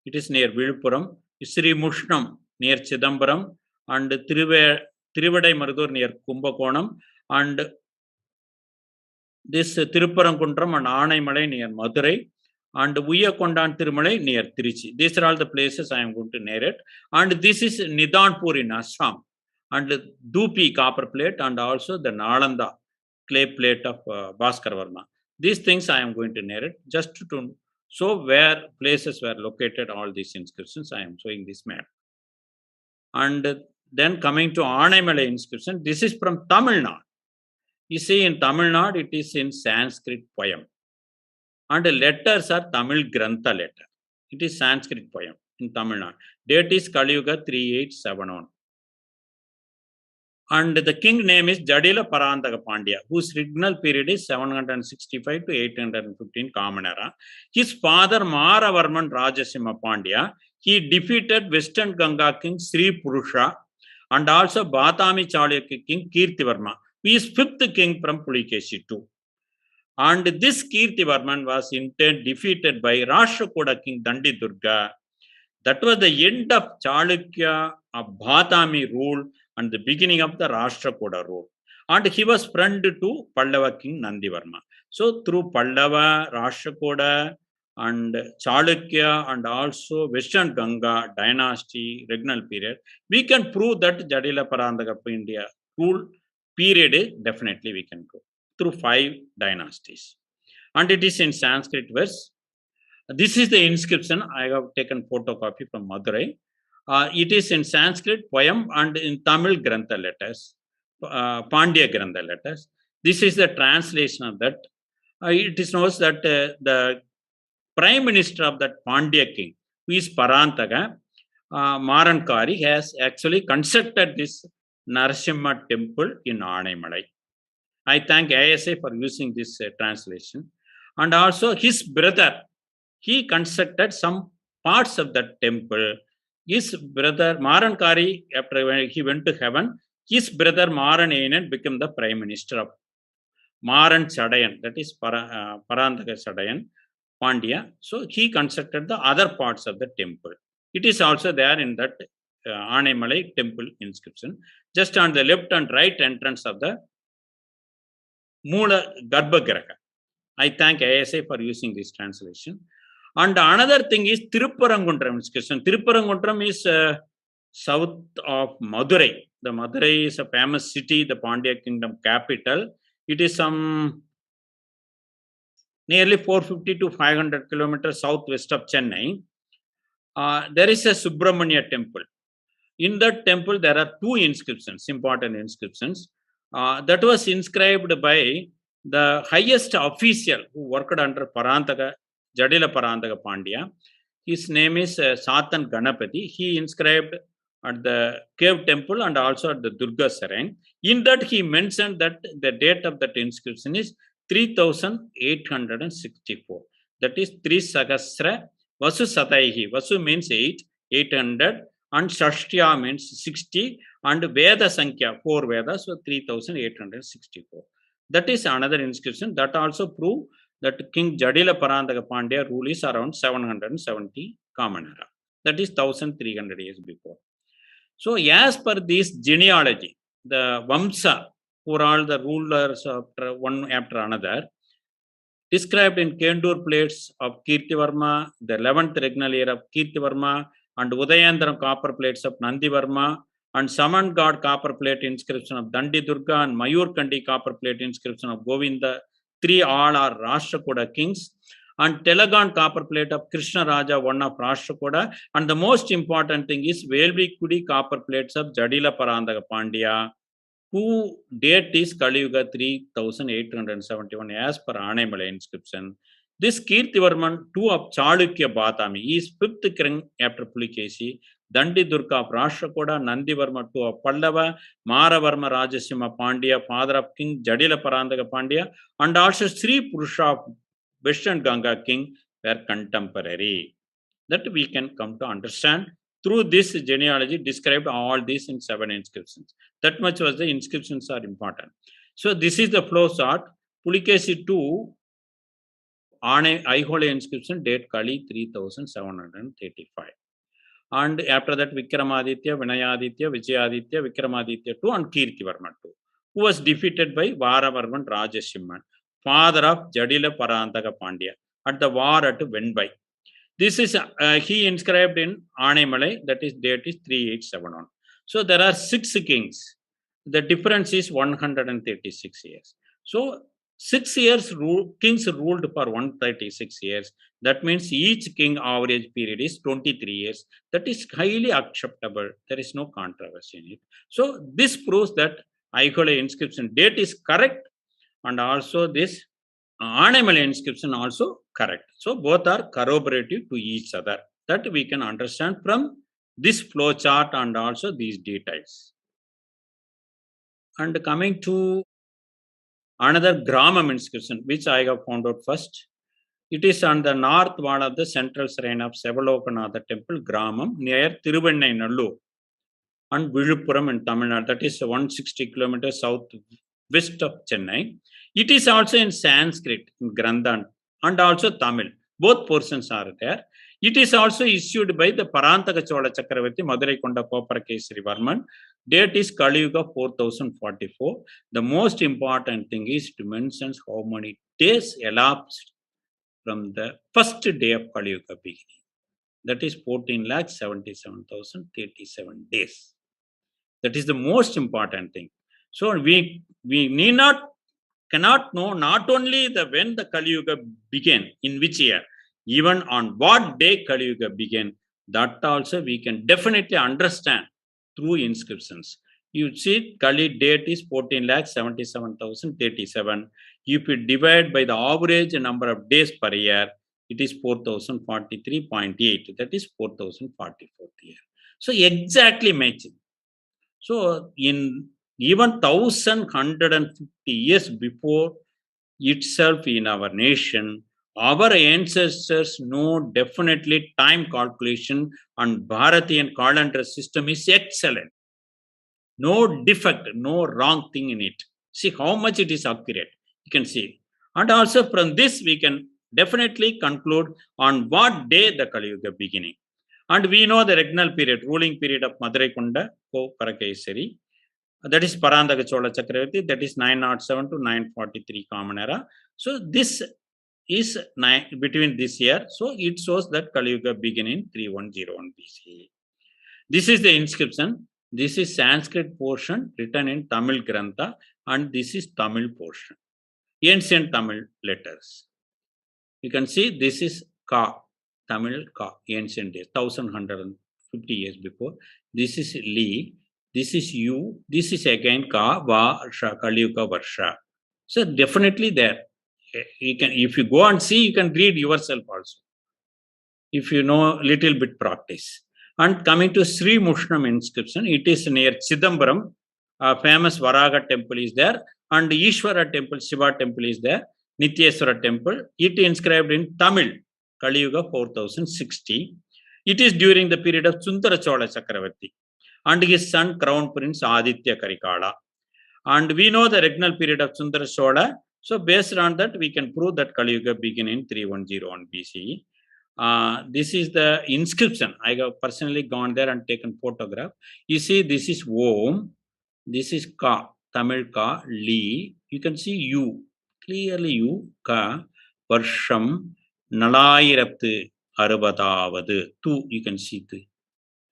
It is near Viluppuram. Sri Mushnam near Chidambaram. And Tiruvadai Marudur near Kumbakonam. And this Tiruparankuntram and Anaimalai near Madurai. And Uyakondan Tirumalai near Trichy. These are all the places I am going to narrate. And this is Nidanpur in Assam. And Dupi copper plate and also the Nalanda clay plate of Bhaskar Varma. These things I am going to narrate just to show where places were located, all these inscriptions. I am showing this map. And then coming to Anaimalai inscription, this is from Tamil Nadu. You see, in Tamil Nadu, it is in Sanskrit poem. And letters are Tamil Grantha letter. It is Sanskrit poem in Tamil Nadu. Date is Kaliyuga 3871. And the king name is Jadila Parantaka Pandya, whose regnal period is 765 to 815 Common Era. His father Maravarman Rajasimha Pandya, he defeated Western Ganga king Sri Purusha and also Batami Chalukya king Kirtivarma, who is fifth king from Pulikesi too. And this Kirtivarman was in turn defeated by Rashtrakuta king Dandi Durga. That was the end of Chalukya of Batami rule and the beginning of the Rashtrakuta rule. And he was friend to Pallava king Nandivarma. So through Pallava, Rashtrakuta and Chalukya and also Western Ganga dynasty regnal period, we can prove that Jadila Parantaka India rule period definitely we can go through 5 dynasties. And it is in Sanskrit verse. This is the inscription. I have taken photocopy from Madurai. It is in Sanskrit poem and in Tamil Grantha letters, Pandya Grantha letters. This is the translation of that. It is known that the prime minister of that Pandya king, who is Parantaka, Marankari, has actually constructed this Narasimha temple in Anaimalai. I thank ASA for using this translation. And also his brother, he constructed some parts of that temple. His brother Marankari, after he went to heaven, his brother Maranayanan became the prime minister of Maran Chadayan, that is Parantaka Chadayan, Pandya. So he constructed the other parts of the temple. It is also there in that Anaimalai temple inscription, just on the left and right entrance of the Mula Garbhagriha. I thank ASA for using this translation. And another thing is Tirupparangundram inscription. Tirupparangundram is south of Madurai. The Madurai is a famous city, the Pandya kingdom capital. It is some nearly 450 to 500 kilometers southwest of Chennai. There is a Subramanya temple. In that temple, there are 2 inscriptions, important inscriptions. That was inscribed by the highest official who worked under Parantaka, Jadila Parantaka Pandya. His name is Satan Ganapati. He inscribed at the cave temple and also at the Durga Sarang. In that, he mentioned that the date of that inscription is 3864. That is 3 Sahasra Vasu Sataihi. Vasu means 800, and Shashtya means 60, and Veda Sankhya, 4 Vedas, so 3864. That is another inscription that also prove that King Jadila Parantaka Pandya rule is around 770 Common Era. That is 1300 years before. So as per this genealogy, the Vamsa, who are all the rulers after one after another, described in Kendur plates of Kirtivarma, the 11th regnal year of Kirtivarma, and Udayandram copper plates of Nandivarma, and Saman God copper plate inscription of Dandi Durga, and Mayurkandi copper plate inscription of Govinda. 3 all are Rashtrakuta kings. And Telagan copper plate of Krishna Raja, one of Rashtrakuta. And the most important thing is Velvikudi copper plates of Jadila Parantaka Pandya, who date is Kaliyuga 3871 as per Anaimalai inscription. This Kirtivarman, 2 of Chalukya Batami, is 5th king after Pulikesi. Dandi Durga of Rashtrakuta, Nandivarma 2 of Pallava, Maravarma Rajasimha Pandya, father of King Jadila Parantaka Pandya, and also Sri Purusha of Western Ganga king were contemporary. That we can come to understand through this genealogy. Described all these in 7 inscriptions. That much was the inscriptions are important. So this is the flow chart. Pulikesi 2 Aihole inscription date Kali 3735. And after that Vikramaditya, Vinayaditya, Vijayaditya, Vikramaditya 2 and Kirtivarma 2, who was defeated by Varavarman Rajasimhan, father of Jadila Parantaka Pandya, at the war at Venbai. This is, he inscribed in Anaimalai, that is date is 3871. So there are 6 kings. The difference is 136 years. So 6 years kings ruled for 136 years. That means each king average period is 23 years. That is highly acceptable. There is no controversy in it. So this proves that Aihole inscription date is correct and also this animal inscription also correct. So both are corroborative to each other. That we can understand from this flow chart and also these details. And coming to another Gramam inscription, which I have found out first. It is on the north wall of the central shrine of Sevalokanatha temple, Gramam, near Thiruvannainallur and Viluppuram in Tamil Nadu. That is 160 kilometers southwest of Chennai. It is also in Sanskrit, in Granthan, and also Tamil. Both portions are there. It is also issued by the Parantaka Chola Chakravarti, Madurai Konda Koparakesari Varman. Date is Kaliyuga 4044. The most important thing is to mention how many days elapsed from the first day of Kaliyuga beginning. That is 14,77,037 days. That is the most important thing. So we cannot know not only when the Kaliyuga began, in which year, even on what day Kaliyuga began. That also we can definitely understand through inscriptions. You see, Kali date is 14,77,037. If you divide by the average number of days per year, it is 4,043.8. That is 4,044th year. So exactly matching. So in even 1,150 years before itself in our nation, our ancestors know definitely time calculation and Bharatian calendar system is excellent. No defect, no wrong thing in it. See how much it is accurate. You can see. And also from this we can definitely conclude on what day the Kaliyuga beginning. And we know the regnal period, ruling period of Madurai Konda Koparakesari. That is Parantaka Chola Chakravarti. That is 907 to 943 Common Era. So this is between this year. So it shows that Kaliyuga began in 3101 BCE. This is the inscription. This is Sanskrit portion written in Tamil Grantha, and this is Tamil portion. Ancient Tamil letters. You can see this is Ka, Tamil Ka, ancient days, 1150 years before. This is Li, this is U, this is again Ka, Varsha, Kaliyuga Varsha. So definitely there. You can, if you go and see, you can read yourself also, if you know little bit practice. And coming to Sri Mushnam inscription, it is near Chidambaram. A famous Varaga temple is there, and Ishwara temple, Shiva temple is there. Nityeswara temple. It inscribed in Tamil, Kaliyuga 4060. It is during the period of Sundara Chola Chakravarti and his son Crown Prince Aditya Karikala. And we know the regnal period of Sundara Chola. So based on that, we can prove that Kaliyuga began in 3101 BCE. This is the inscription. I have personally gone there and taken photograph. You see, this is Om, this is Ka, Tamil Ka, Li. You can see U, clearly U, Ka, Varsham, Nalayiraptu, Aryabhatta, Tu, you can see Tu.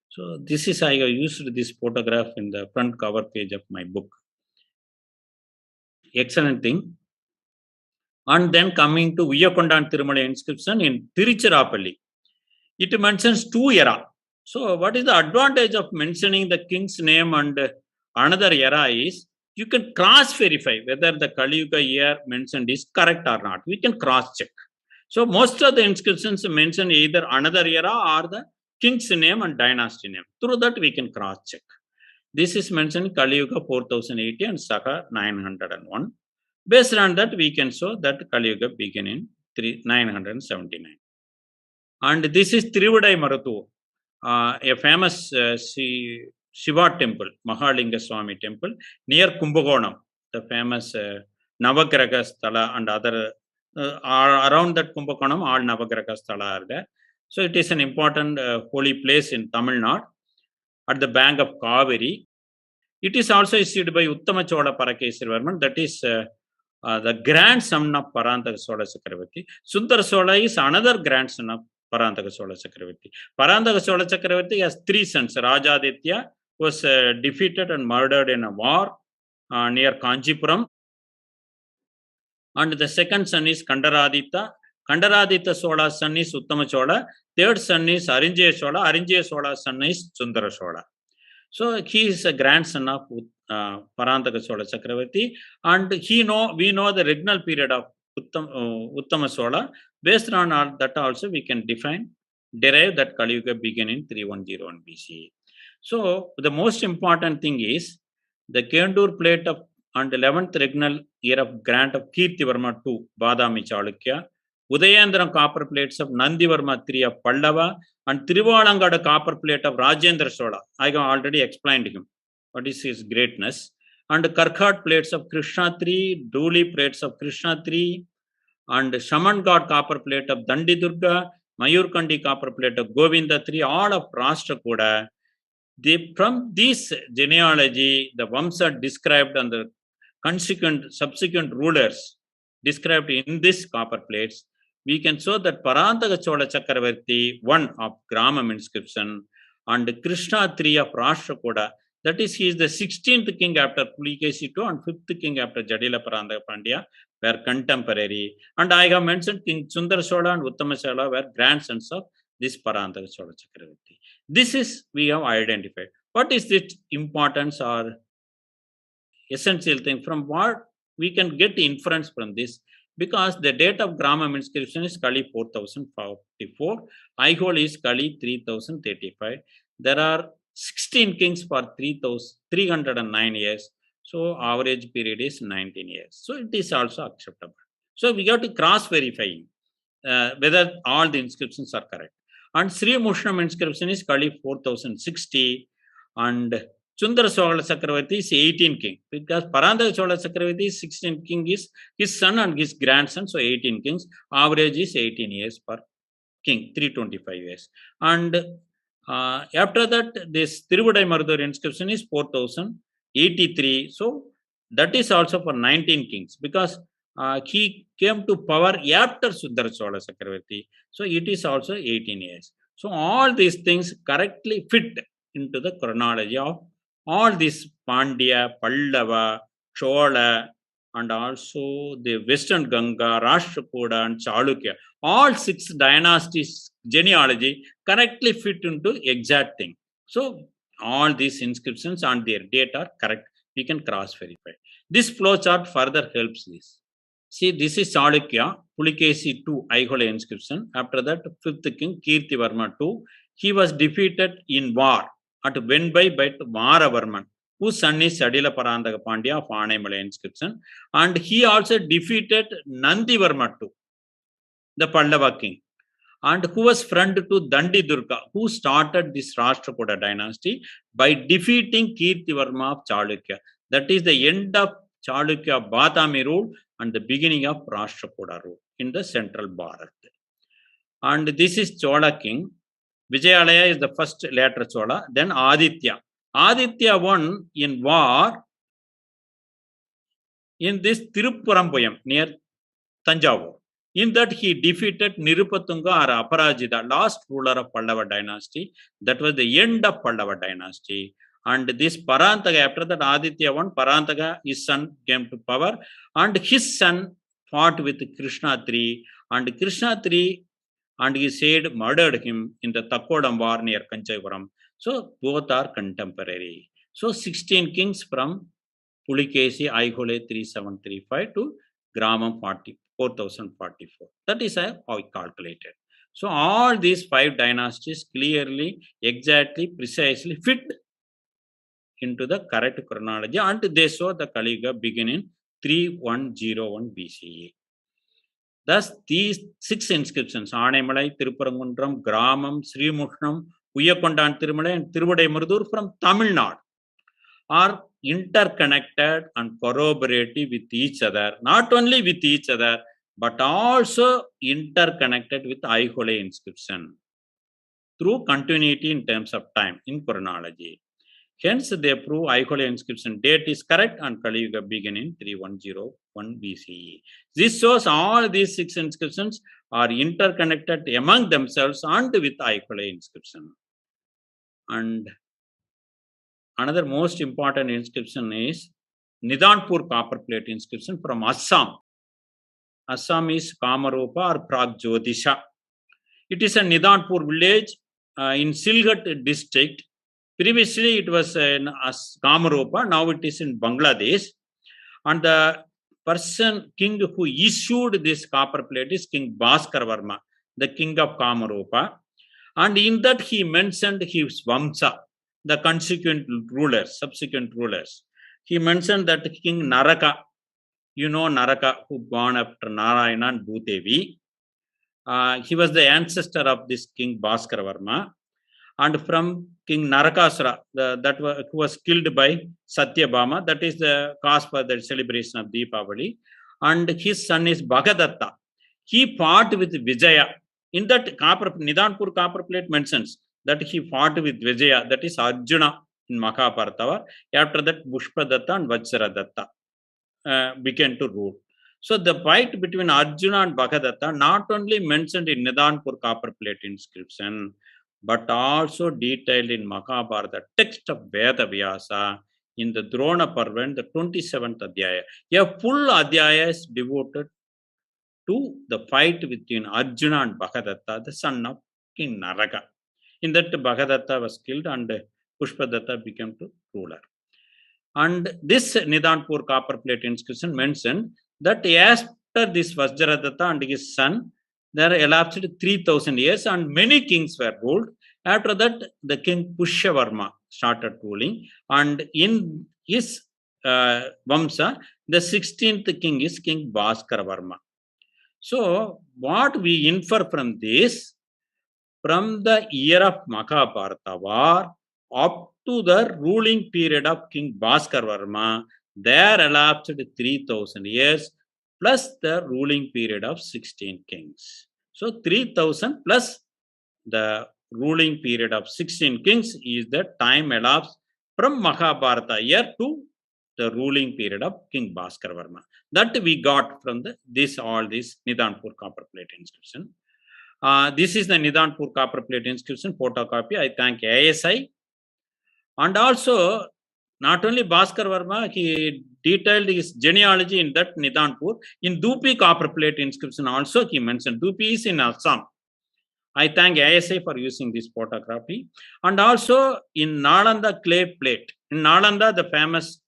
So this is, I have used this photograph in the front cover page of my book. Excellent thing. And then coming to Uyakondan Tirumala inscription in Tiruchirappalli, it mentions two era. So what is the advantage of mentioning the king's name and another era is you can cross verify whether the Kaliyuga year mentioned is correct or not. We can cross check. So most of the inscriptions mention either another era or the king's name and dynasty name. Through that we can cross check. This is mentioned Kaliyuga 4080 and Saka 901. Based on that, we can show that Kaliyuga began in 979. And this is Tiruvadai Maruthu, a famous Shiva temple, Mahalinga Swami temple, near Kumbakonam, the famous Navagraha Sthala and other, around that Kumbakonam, all Navagraha Sthala are there. So it is an important holy place in Tamil Nadu, at the bank of Kaveri. It is also issued by Uttama Chola Parakesari Varman, that is the grandson of Parantaka Chola Chakravarti. Sundara Chola is another grandson of Parantaka Chola Chakravarti. Parantaka Chola Chakravarti has three sons. Rajaditya was defeated and murdered in a war near Kanchipuram. And the second son is Kandaraditya. Kandaraditya Chola's son is Uttama Chola. Third son is Arinjaya Chola. Arinjaya Chola's son is Sundara Chola. So he is a grandson of Parantaka Chola Chakravarti, and we know the regnal period of Uttama Chola. Based on all that also we can derive that Kaliyuga began in 3101 BC. So the most important thing is the Kendur plate of and 11th regnal year of grant of Kirtivarma II, Badami Chalukya, Udayandram copper plates of Nandivarma III of Pallava, and Trivalangada copper plate of Rajendra Chola. I have already explained him. What is his greatness? And Karkhat plates of Krishna III, Dooli plates of Krishna III, and Shaman God copper plate of Dandi Durga, Mayurkandi copper plate of Govinda III, all of Rashtrakuda. From this genealogy, the Vamsa described and the subsequent rulers described in this copper plates, we can show that Parantaka Chola Chakravarti, one of Gramam inscription, and Krishna III of Rashtrakuda, that is, he is the 16th king after Pulikesi II and 5th king after Jadila Parantaka Pandya, were contemporary. And I have mentioned King Sundar Chola and Uttama Chola were grandsons of this Parantaka Chola Chakravarti. This is we have identified. What is its importance or essential thing? From what we can get inference from this? Because the date of Gramam inscription is Kali 4044, Aihole is Kali 3035. There are 16 kings for 309 years. So average period is 19 years. So it is also acceptable. So we have to cross verify whether all the inscriptions are correct. And Sri Mushnam inscription is Kali 4060, and Sundara Chola Chakravarti is 18 king, because Parantaka Chola Chakravarti is 16 king is his son and his grandson, so 18 kings. Average is 18 years per king, 325 years. And after that, this Tiruvadai Marudur inscription is 4083. So that is also for 19 kings, because he came to power after Sundara Chola Chakravarti. So it is also 18 years. So all these things correctly fit into the chronology of all these Pandya, Pallava, Chola, and also the Western Ganga, Rashtrakuda, and Chalukya. All 6 dynasties genealogy correctly fit into exact thing. So all these inscriptions and their date are correct. We can cross verify. This flowchart further helps this. See, this is Chalukya, Pulikesi II, Aihole inscription. After that, 5th king, Kirtivarma II. He was defeated in war at Venbai by Maravarman, whose son is Sadila Parantaka Pandya of Aanaimalai inscription. And he also defeated Nandivarma II, the Pallava king, and who was friend to Dandi Durga, who started this Rashtrakuda dynasty by defeating Kirtivarma of Chalukya. That is the end of Chalukya Badami rule and the beginning of Rashtrakuda rule in the central Bharat. And this is Chola king. Vijayalaya is the first later Chola, then Aditya. Aditya won in war in this Tiruppurambayam near Tanjavur. In that he defeated Nirupatunga or Aparajita, last ruler of Pallava dynasty. That was the end of Pallava dynasty. And this Parantaka, after that Aditya won, Parantaka, his son came to power, and his son fought with Krishna III, and Krishna III and he said murdered him in the Takkodam war near Kanchipuram. So both are contemporary. So 16 kings from Pulikesi, Aihole 3735 to Gramam 4044. That is how I calculated. So all these 5 dynasties clearly, exactly, precisely fit into the correct chronology, and they show the Kaliyuga begin in 3101 BCE. Thus, these 6 inscriptions, Aanaimalai, Tirupparangundram, Gramam, Sri Mushnam, Uyakondan Tirumalai, and Tiruvadai Marudur from Tamil Nadu, are interconnected and corroborative with each other, not only with each other, but also interconnected with Aihole inscription through continuity in terms of time in chronology. Hence, they prove Aihole inscription date is correct and Kaliyuga began in 3101 BCE. This shows all these 6 inscriptions are interconnected among themselves and with Aihole inscription. And another most important inscription is Nidanpur copper plate inscription from Assam. Assam is Kamarupa or Pragjyotisha. It is a Nidanpur village in Silgat district, Previously, it was in Kamarupa, now it is in Bangladesh. And the king who issued this copper plate is King Bhaskar Varma, the king of Kamarupa. And in that he mentioned his Vamsa, the subsequent rulers. He mentioned that King Naraka, Naraka, who born after Narayana and Bhudevi. He was the ancestor of this King Bhaskar Varma. And from King Narakasura, who was killed by Satyabhama, that is the cause for the celebration of Deepavali. And his son is Bhagadatta. He fought with Vijaya. In that Nidanpur copper plate mentions that he fought with Vijaya, that is Arjuna in Mahabharata. After that, Pushpadatta and Vajradatta began to rule. So the fight between Arjuna and Bhagadatta not only mentioned in Nidanpur copper plate inscription, but also detailed in Mahabharata text of Veda Vyasa in the Drona Parvan, the 27th Adhyaya. A full Adhyaya is devoted to the fight between Arjuna and Bhagadatta, the son of King Naraka. In that, Bhagadatta was killed and Pushpadatta became the ruler. And this Nidanpur copper plate inscription mentioned that after this Vajradatta and his son, there elapsed 3,000 years and many kings were ruled. After that, the king Pushyavarma started ruling, and in his Vamsa, the 16th king is King Bhaskar Varma. So, what we infer from this, from the year of Mahabharata war up to the ruling period of King Bhaskar Varma, there elapsed 3,000 years plus the ruling period of 16 kings. So 3,000 plus the ruling period of 16 kings is the time elapsed from Mahabharata year to the ruling period of King Bhaskar Varma. That we got from all this Nidanpur copper plate inscription. This is the Nidanpur copper plate inscription photocopy. I thank ASI. And also, not only Bhaskar Varma, he detailed his genealogy in that Nidanpur. In Dupi copper plate inscription also he mentioned. Dupi is in Assam. I thank ASI for using this photography. And also in Nalanda clay plate. In Nalanda, the famous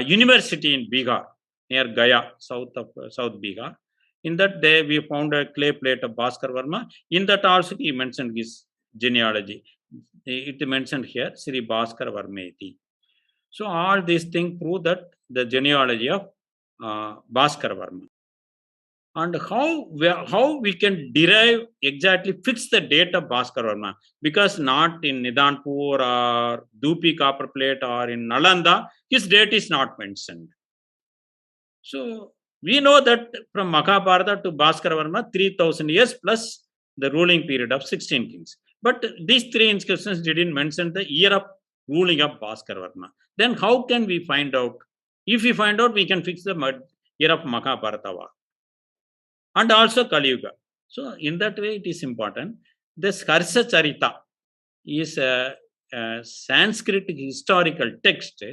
university in Bihar, near Gaya, south Bihar. In that day, we found a clay plate of Bhaskar Varma. In that also he mentioned his genealogy. It mentioned here, Sri Bhaskar Varmeti. So all these things prove that the genealogy of Bhaskar Varma. And how we can derive exactly fix the date of Bhaskar Varma, because not in Nidanpur or Dupi copper plate or in Nalanda, his date is not mentioned. So we know that from Mahabharata to Bhaskar Varma, 3,000 years plus the ruling period of 16 kings. But these three inscriptions didn't mention the year of ruling of Bhaskar Varma. Then how can we find out? If we find out, we can fix the year of Mahabharata war. And also Kaliyuga. So in that way, it is important. This Harsha Charita is a Sanskrit historical text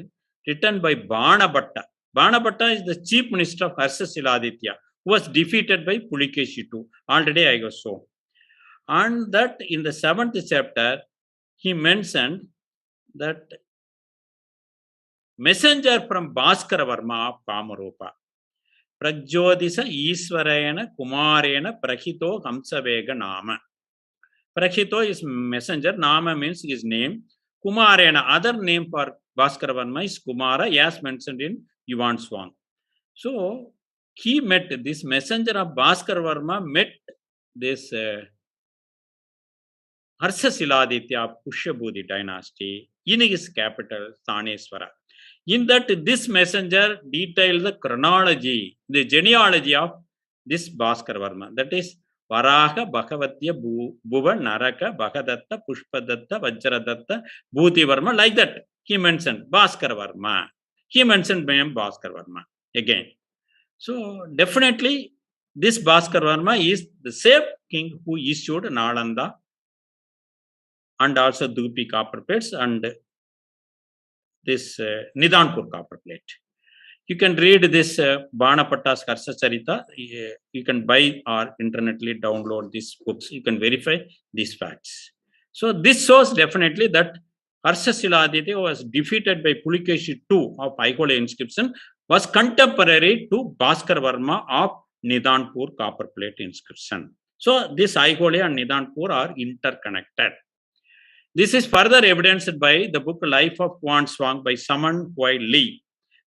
written by Bhanabhatta. Bhanabhatta is the chief minister of Harsha Siladitya, who was defeated by Pulikeshitu. Already I was shown. And that in the 7th chapter, he mentioned that messenger from Bhaskar Varma of Kamarupa, Pragyodisa Iswarayana Kumarena Prahito Hamsavega Nama. Prahito is messenger, Nama means his name. Kumarena, other name for Bhaskar Varma is Kumara, as mentioned in Yuvan Swan. So, he met, this messenger of Bhaskar Varma met this Harsha Siladitya of Pushyabudhi dynasty in his capital, Thaneswara. In that, this messenger detailed the chronology, the genealogy of this Bhaskar Varma. That is, Varaha, Bhagavatya, Bhuva, Naraka, Bhagadatta, Pushpadatta, Vajradatta, Bhuti Varma. Like that, he mentioned Bhaskar Varma. He mentioned Bhaskar Varma again. So, definitely, this Bhaskar Varma is the same king who issued Nalanda and also Dupi copper plates and this Nidanpur copper plate. You can read this Bhanabhatta's Harsha Charita. You can buy or internetly download these books. You can verify these facts. So this shows definitely that Harsasiladitya was defeated by Pulikeshi II of Aihole inscription, was contemporary to Bhaskar Varma of Nidanpur copperplate inscription. So this Aihole and Nidanpur are interconnected. This is further evidenced by the book Life of Quan Swang by Saman Hoi Lee,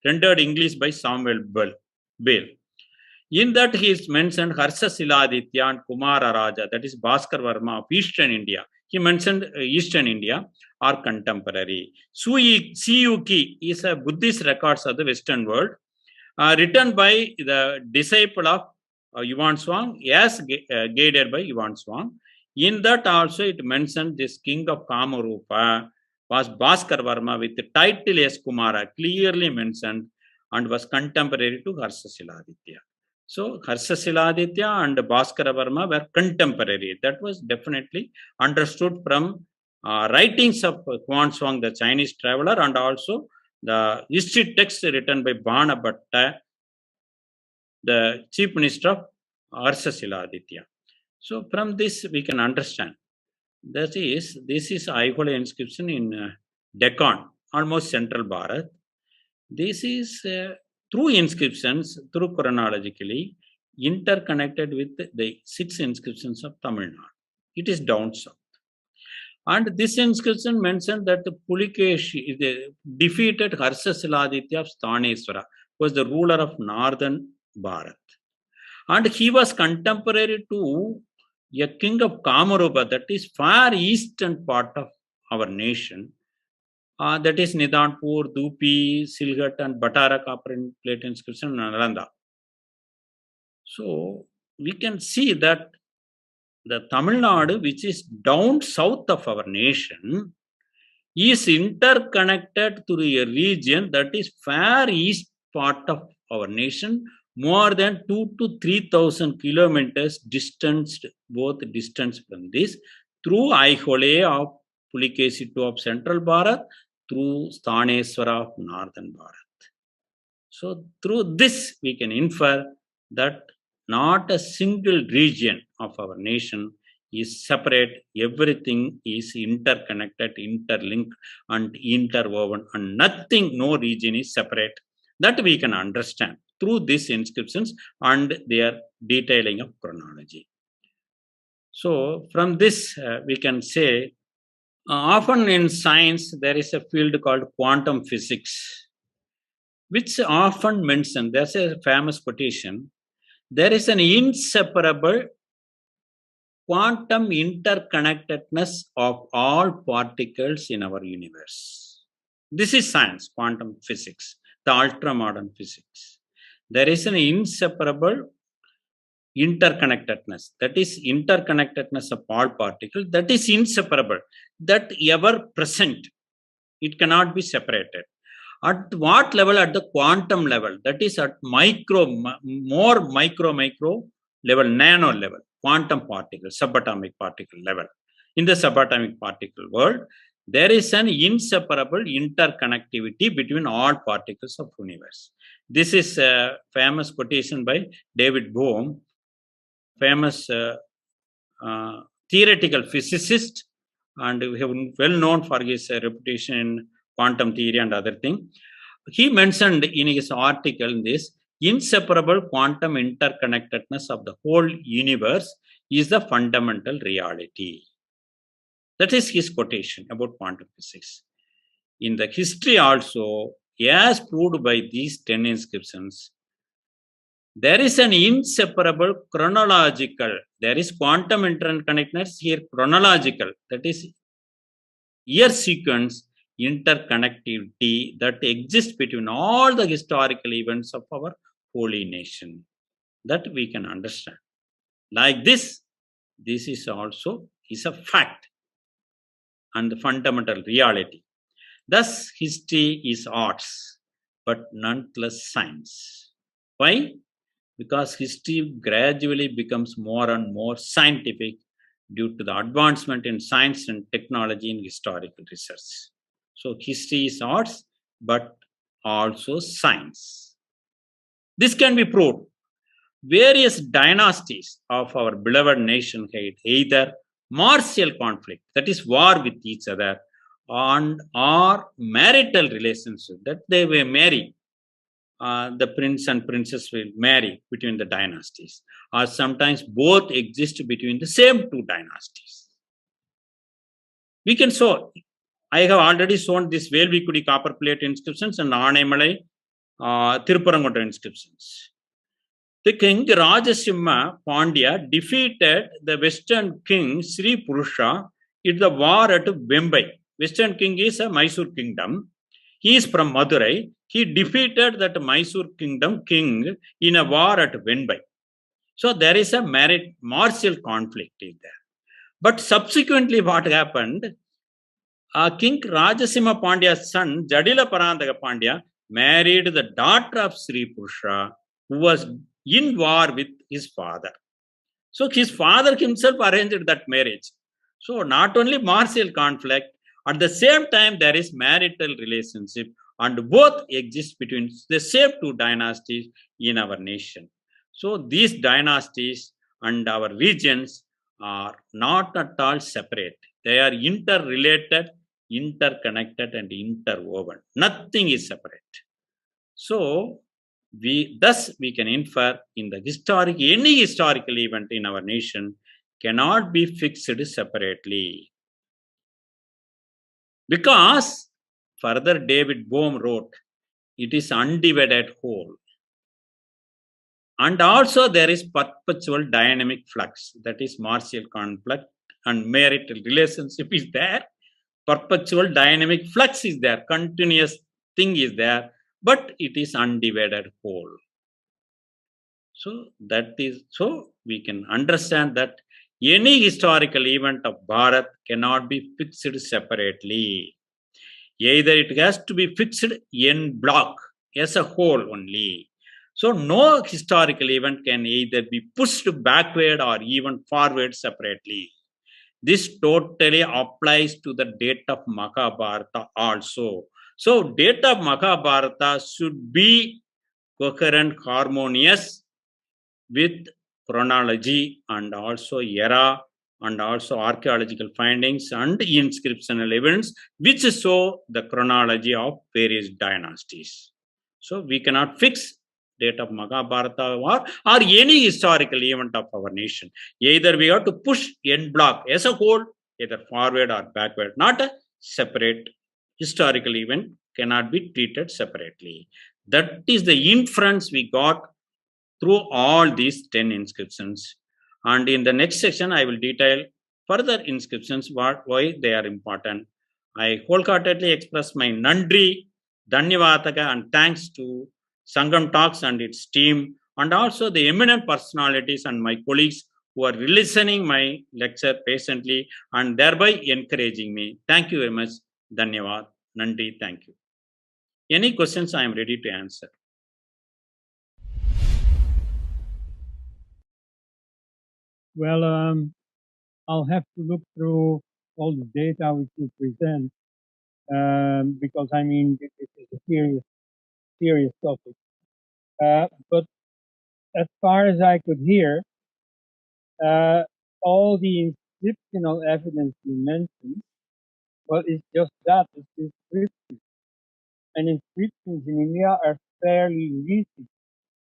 rendered English by Samuel Bell. In that he is mentioned Harsasiladitya and Kumara Raja, that is Bhaskar Varma of Eastern India. He mentioned Eastern India are contemporary. Siyuki is a Buddhist records of the Western world, written by the disciple of Yuan Swang, as guided by Yuan Swang. In that also it mentioned this king of Kamarupa was Bhaskar Varma with the title as Kumara, clearly mentioned, and was contemporary to Harsasiladitya. So Harsasiladitya and Bhaskara Varma were contemporary. That was definitely understood from writings of Quan Swang, the Chinese traveler, and also the history text written by Aryabhatta, the chief minister of Harsasiladitya. So from this we can understand that is this is Aihole inscription in Deccan, almost central Bharat. This is through inscriptions, through chronologically, interconnected with the 6 inscriptions of Tamil Nadu. It is down south. And this inscription mentioned that the Pulikeshi defeated Harsasiladitya of Sthaneswara, was the ruler of northern Bharat. And he was contemporary to a king of Kamarupa, that is far eastern part of our nation. That is Nidanpur, Dupi, Silhat, and Batara copper plate inscription in Nalanda. So we can see that the Tamil Nadu, which is down south of our nation, is interconnected through a region that is far east part of our nation, more than 2,000 to 3,000 kilometers distanced, both distance from this, through Aihole of Pulikesi II of central Bharat, through Sthaneswara of northern Bharat. So through this we can infer that not a single region of our nation is separate. Everything is interconnected, interlinked, and interwoven, and nothing, no region is separate. That we can understand through these inscriptions and their detailing of chronology. So from this we can say, often in science there is a field called quantum physics, which often mentioned, there's a famous quotation, there is an inseparable quantum interconnectedness of all particles in our universe. This is science, quantum physics, the ultra-modern physics. There is an inseparable interconnectedness, that is interconnectedness of all particles, that is inseparable, that ever present, it cannot be separated. At what level? At the quantum level, that is at micro level, nano level, quantum particle, subatomic particle level. In the subatomic particle world, there is an inseparable interconnectivity between all particles of universe. This is a famous quotation by David Bohm, famous theoretical physicist, and well known for his reputation in quantum theory and other thing. He mentioned in his article in this, inseparable quantum interconnectedness of the whole universe is the fundamental reality. That is his quotation about quantum physics. In the history also, as proved by these 10 inscriptions, there is an inseparable chronological, there is quantum interconnectedness here, chronological, that is year sequence interconnectivity that exists between all the historical events of our holy nation. That we can understand. Like this is also is a fact and the fundamental reality. Thus, history is arts, but nonetheless science. Why? Because history gradually becomes more and more scientific due to the advancement in science and technology in historical research. So history is arts, but also science. This can be proved. Various dynasties of our beloved nation had either martial conflict, that is war with each other, and or marital relationship, that they will marry. The prince and princess will marry between the dynasties, or sometimes both exist between the same two dynasties. We can show. I have already shown this Velvikudi copper plate inscriptions and Anamalai Tiruparangoda inscriptions. The king Rajasimha Pandya defeated the western king Sri Purusha in the war at Vembai. Western king is a Mysore kingdom. He is from Madurai. He defeated that Mysore kingdom king in a war at Vembai. So there is a martial conflict in there. But subsequently, what happened? King Rajasimha Pandya's son, Jadila Parandaka Pandya, married the daughter of Sri Purusha, who was in war with his father. So his father himself arranged that marriage. So not only martial conflict, at the same time there is marital relationship, and both exist between the same two dynasties in our nation. So these dynasties and our regions are not at all separate. They are interrelated, interconnected, and interwoven. Nothing is separate. So we can infer in the any historical event in our nation cannot be fixed separately, because further David Bohm wrote, it is undivided whole. And also there is perpetual dynamic flux, that is martial conflict and marital relationship is there. Perpetual dynamic flux is there, continuous thing is there, but it is undivided whole. So we can understand that any historical event of Bharat cannot be fixed separately. Either it has to be fixed in block as a whole only. So no historical event can either be pushed backward or even forward separately. This totally applies to the date of Mahabharata also. So date of Mahabharata should be coherent, harmonious with chronology and also era and also archaeological findings and inscriptional evidence which show the chronology of various dynasties. So we cannot fix date of Mahabharata or any historical event of our nation. Either we have to push en bloc as a whole, either forward or backward, not a separate historical event cannot be treated separately. That is the inference we got through all these 10 inscriptions. And in the next section, I will detail further inscriptions, why they are important. I wholeheartedly express my Nandri, Dhanyavadaka, and thanks to Sangam Talks and its team, and also the eminent personalities and my colleagues who are listening my lecture patiently and thereby encouraging me. Thank you very much. Dhanyavad. Nandri, thank you. Any questions, I am ready to answer. Well, I'll have to look through all the data which you present, because I mean, this is a serious topic. But as far as I could hear, all the inscriptional evidence you mentioned, well, it's just that, it's inscriptions. And inscriptions in India are fairly recent,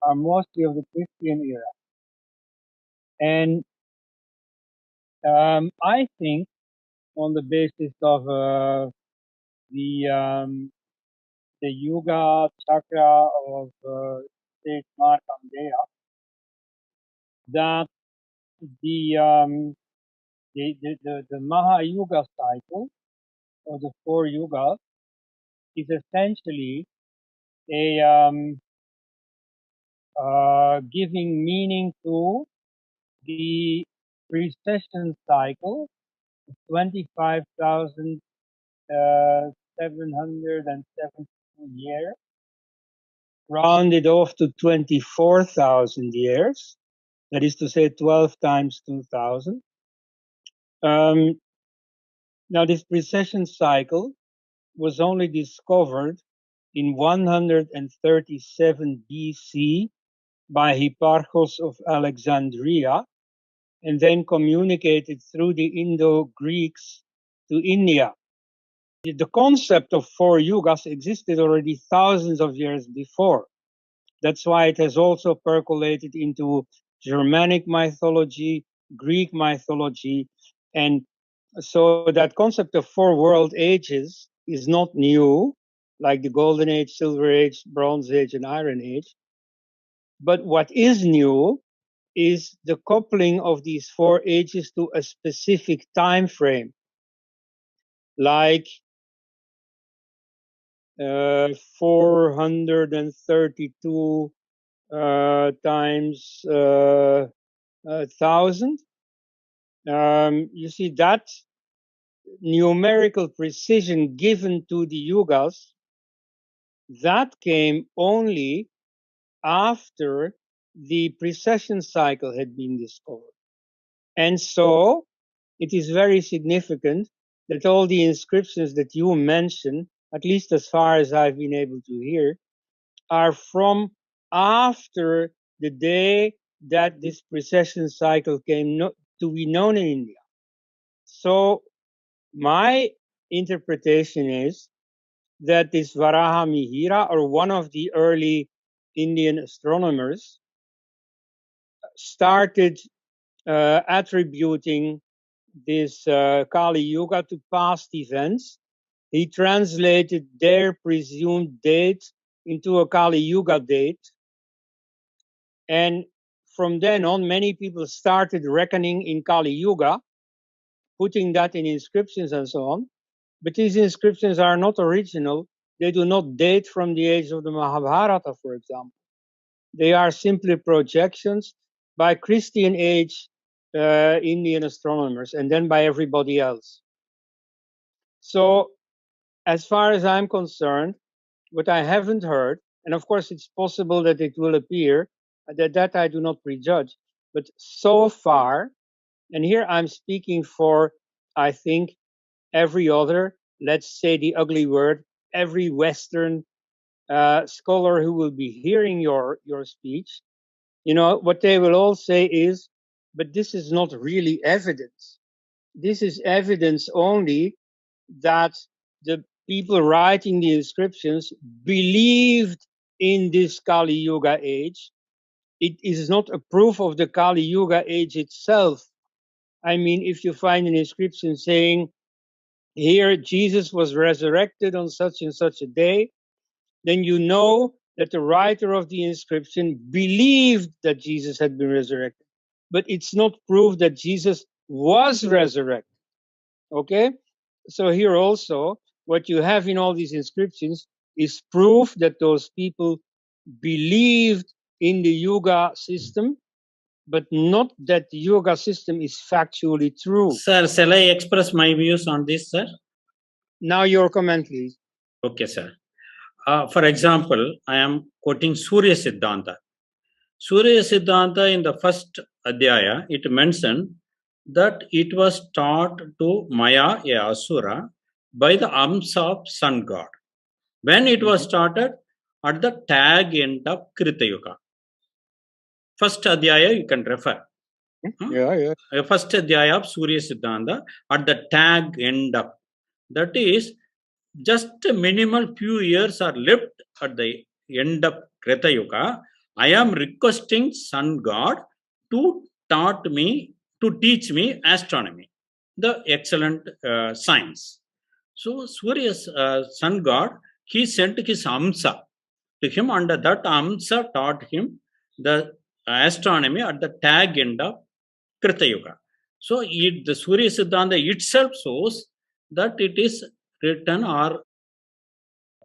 are mostly of the Christian era. And I think on the basis of the Yuga chakra of state Markandeya, that the Mahayuga cycle, or the 4 yugas, is essentially a giving meaning to the precession cycle, 25,772 years, rounded off to 24,000 years. That is to say 12 times 2000. Now this precession cycle was only discovered in 137 BC by Hipparchus of Alexandria, and then communicated through the Indo-Greeks to India. the concept of 4 yugas existed already thousands of years before. That's why it has also percolated into Germanic mythology, Greek mythology, and so that concept of 4 world ages is not new, like the Golden Age, Silver Age, Bronze Age, and Iron Age. But what is new is the coupling of these 4 ages to a specific time frame, like 432 times 1,000. You see that numerical precision given to the yugas, that came only after the precession cycle had been discovered. And so it is very significant that all the inscriptions that you mention, at least as far as I've been able to hear, are from after the day that this precession cycle came to be known in India. So my interpretation is that this Varahamihira, or one of the early Indian astronomers, started attributing this Kaliyuga to past events. He translated their presumed date into a Kaliyuga date. And from then on, many people started reckoning in Kaliyuga, putting that in inscriptions and so on. But these inscriptions are not original. They do not date from the age of the Mahabharata, for example. They are simply projections by Christian age Indian astronomers and then by everybody else. So as far as I'm concerned, what I haven't heard, and of course it's possible that it will appear, that I do not prejudge, but so far, and here I'm speaking for, I think, every other, let's say the ugly word, every Western scholar who will be hearing your speech, you know, what they will all say is, but this is not really evidence. This is evidence only that the people writing the inscriptions believed in this Kali Yuga age. It is not a proof of the Kali Yuga age itself. I mean, if you find an inscription saying, here Jesus was resurrected on such and such a day, then you know that the writer of the inscription believed that Jesus had been resurrected. But it's not proof that Jesus was resurrected. Okay? So here also, what you have in all these inscriptions is proof that those people believed in the Yuga system, but not that the Yuga system is factually true. Sir, shall I express my views on this, sir? Now your comment, please. Okay, sir. For example, I am quoting Surya Siddhanta. Surya Siddhanta in the first Adhyaya, it mentioned that it was taught to Maya, a Asura, by the Amsa of Sun God. When it was started, at the tag end of Krita Yuga. First Adhyaya you can refer. Yeah. First Adhyaya of Surya Siddhanta at the tag end of. That is, just a minimal few years are left at the end of Krita Yuga. I am requesting Sun God to teach me astronomy, the excellent science. So Surya's Sun God, he sent his Amsa to him, and that Amsa taught him the astronomy at the tag end of Krita Yuga. So the Surya Siddhanta itself shows that it is written or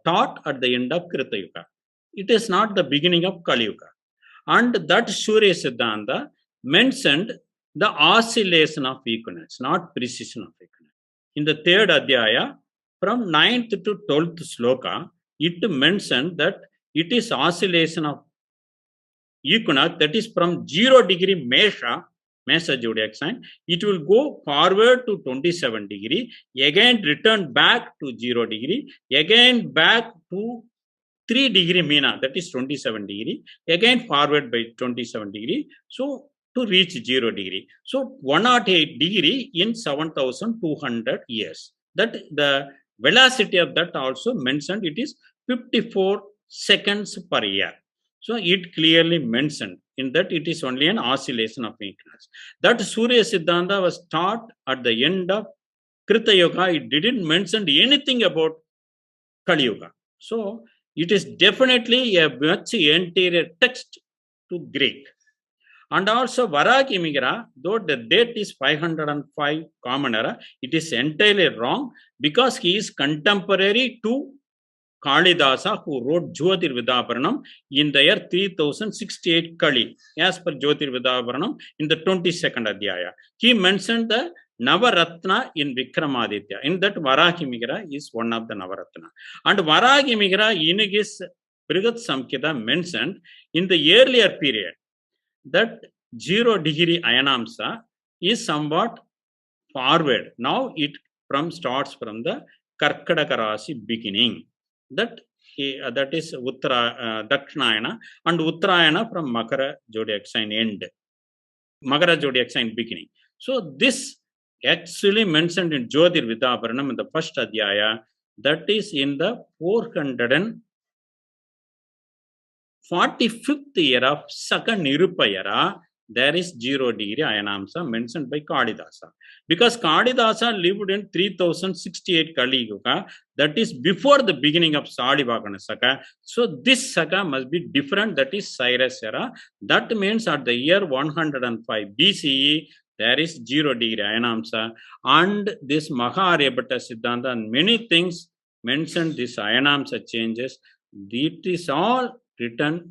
taught at the end of Krita Yuga. It is not the beginning of Kali Yuga. And that Surya Siddhanta mentioned the oscillation of equinox, not precision of equinox. In the third Adhyaya, from 9th to 12th sloka, it mentioned that it is oscillation of equinox, that is from 0 degree Mesha zodiac sign, it will go forward to 27 degree, again return back to 0 degree, again back to 3 degree Meena, that is 27 degree, again forward by 27 degree, so to reach 0 degree. So 108 degree in 7,200 years. That the velocity of that also mentioned, it is 54 seconds per year. So it clearly mentioned in that it is only an oscillation of equinox. That Surya Siddhanta was taught at the end of Krita Yoga. It didn't mention anything about Kaliyuga. So it is definitely a much anterior text to Greek. And also Varahamihira, though the date is 505 Common Era, it is entirely wrong because he is contemporary to Kalidasa, who wrote Jyotirvidaparanam in the year 3068 Kali, as per Jyotirvidaparanam in the 22nd Adhyaya. He mentioned the Navaratna in Vikramaditya. In that, Varahamihira is one of the Navaratna. And Varahamihira in his Brihat Samkhita mentioned in the earlier period that 0-degree Ayanamsa is somewhat forward. Now it starts from the Karkataka Rasi beginning. That is Dakshinayana, and Uttarayana from Makara zodiac sign end. Makara zodiac sign beginning. So this actually mentioned in Jyotirvidaparanam in the first Adhyaya, that is in the 445th year of Saka Nirupayara, there is 0-degree Ayanamsa mentioned by Kalidasa. Because Kalidasa lived in 3068 Kaliyuga, that is before the beginning of Salivakana Saka. So this Saka must be different, that is Cyrus era. That means at the year 105 BCE, there is 0-degree Ayanamsa. And this Aryabhatta Siddhanta and many things mentioned this Ayanamsa changes. It is all written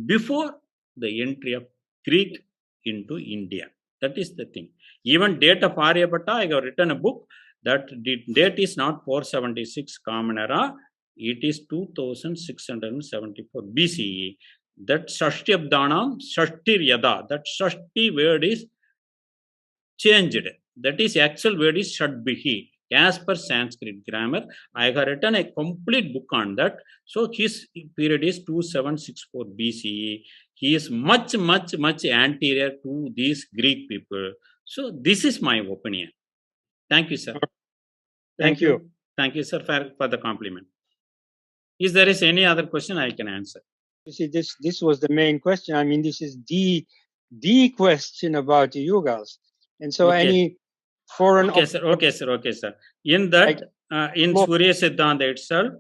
before the entry of Greek into India. That is the thing. Even date of Aryabhatta, I have written a book that the date is not 476 Common Era, it is 2674 BCE. That Shashti Abdanam, Shashti Yada, that Shashti word is changed. That is actual word is Shadbihi. As per Sanskrit grammar, I have written a complete book on that. So his period is 2764 BCE. He is much anterior to these Greek people. So this is my opinion. Thank you, sir. Thank you. Thank you, sir, for the compliment. If there is any other question, I can answer. You see, this was the main question. I mean, this is the question about the yugas. And so Okay. any foreign... Okay, sir. In that, in Surya Siddhanta itself,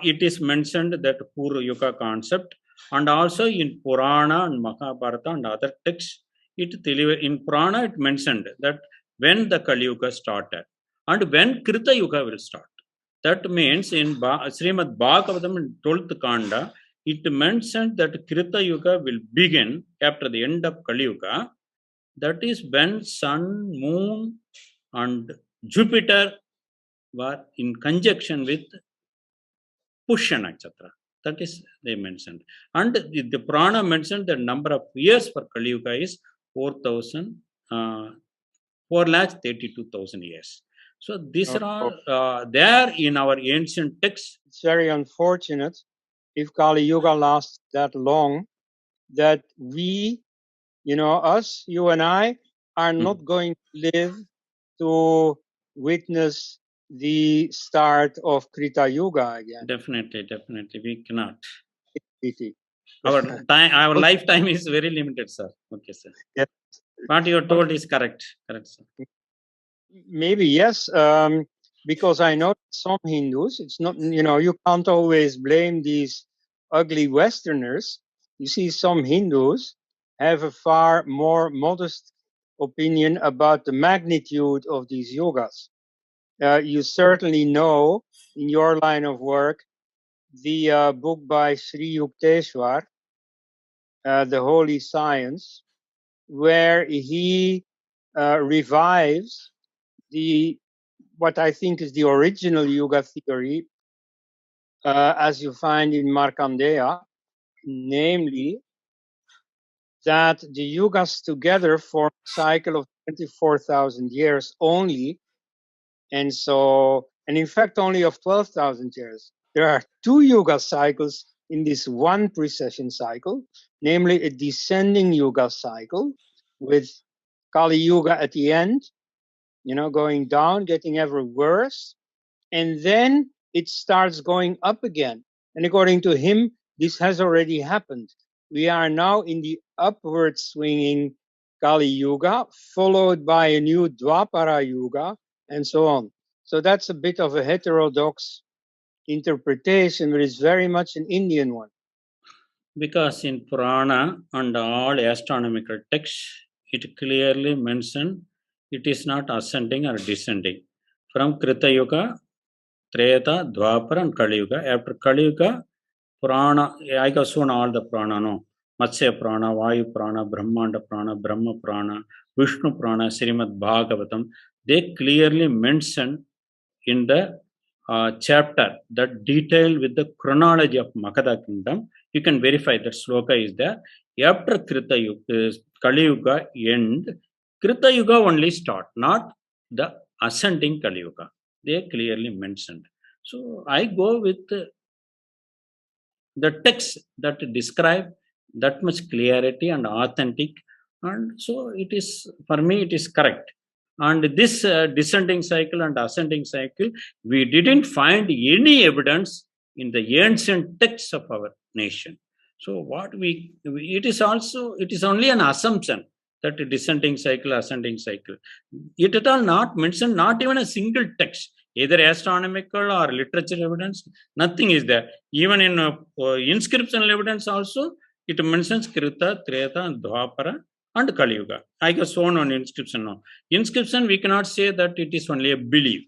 it is mentioned that Purva Yuga concept, and also in Purana and Mahabharata and other texts, in Purana it mentioned that when the Kaliyuga started and when Krita Yuga will start. That means in Srimad Bhagavatam in 12th Kanda, it mentioned that Krita Yuga will begin after the end of Kaliyuga. That is when Sun, Moon and Jupiter were in conjunction with Pushya Nakshatra. That is they mentioned. And the Purana mentioned the number of years for Kaliyuga is 4,32,000 years. So these are all there in our ancient texts. It's very unfortunate if Kali Yuga lasts that long that we, us, you and I, are not going to live to witness the start of Krita Yuga again. Definitely, we cannot. Pity. Our lifetime is very limited, sir. Okay, sir. Yes. What you told is correct, sir. Maybe yes, because I know some Hindus, it's not, you can't always blame these ugly Westerners. You see, some Hindus have a far more modest opinion about the magnitude of these yogas. You certainly know in your line of work the book by Sri Yukteswar, The Holy Science, where he revives what I think is the original yoga theory, as you find in Markandeya, namely that the yugas together form a cycle of 24,000 years only, and in fact only of 12,000 years. There are two yuga cycles in this one precession cycle, namely a descending yuga cycle with Kali Yuga at the end, going down, getting ever worse, and then it starts going up again. And according to him, this has already happened. We are now in the upward swinging Kaliyuga, followed by a new Dwapara Yuga, and so on. So that's a bit of a heterodox interpretation, but it's very much an Indian one. Because in Purana and all astronomical texts, it clearly mentioned it is not ascending or descending. From Krita Yuga, Treta, Dwapara, and Kali Yuga. After Kali Yuga, Purana, I have shown all the Purana, no? Matsya Purana, Vayu Purana, Brahmanda Purana, Brahma Purana, Vishnu Purana, Srimad Bhagavatam. They clearly mention in the chapter that detail with the chronology of Magadha kingdom. You can verify that sloka is there. After Krita Yuga, Kali Yuga end, Krita Yuga only start, not the ascending Kali Yuga. They clearly mentioned. So I go with the text that describe that much clarity and authentic, and so it is, for me it is correct. And this descending cycle and ascending cycle, we didn't find any evidence in the ancient texts of our nation. So what it is also, it is only an assumption that descending cycle, ascending cycle, it at all not mentioned, not even a single text, either astronomical or literature evidence, nothing is there. Even in inscriptional evidence also, it mentions Krita, Treta, and Dwapara, and Kali Yuga. I have shown on inscription now. Inscription, we cannot say that it is only a belief.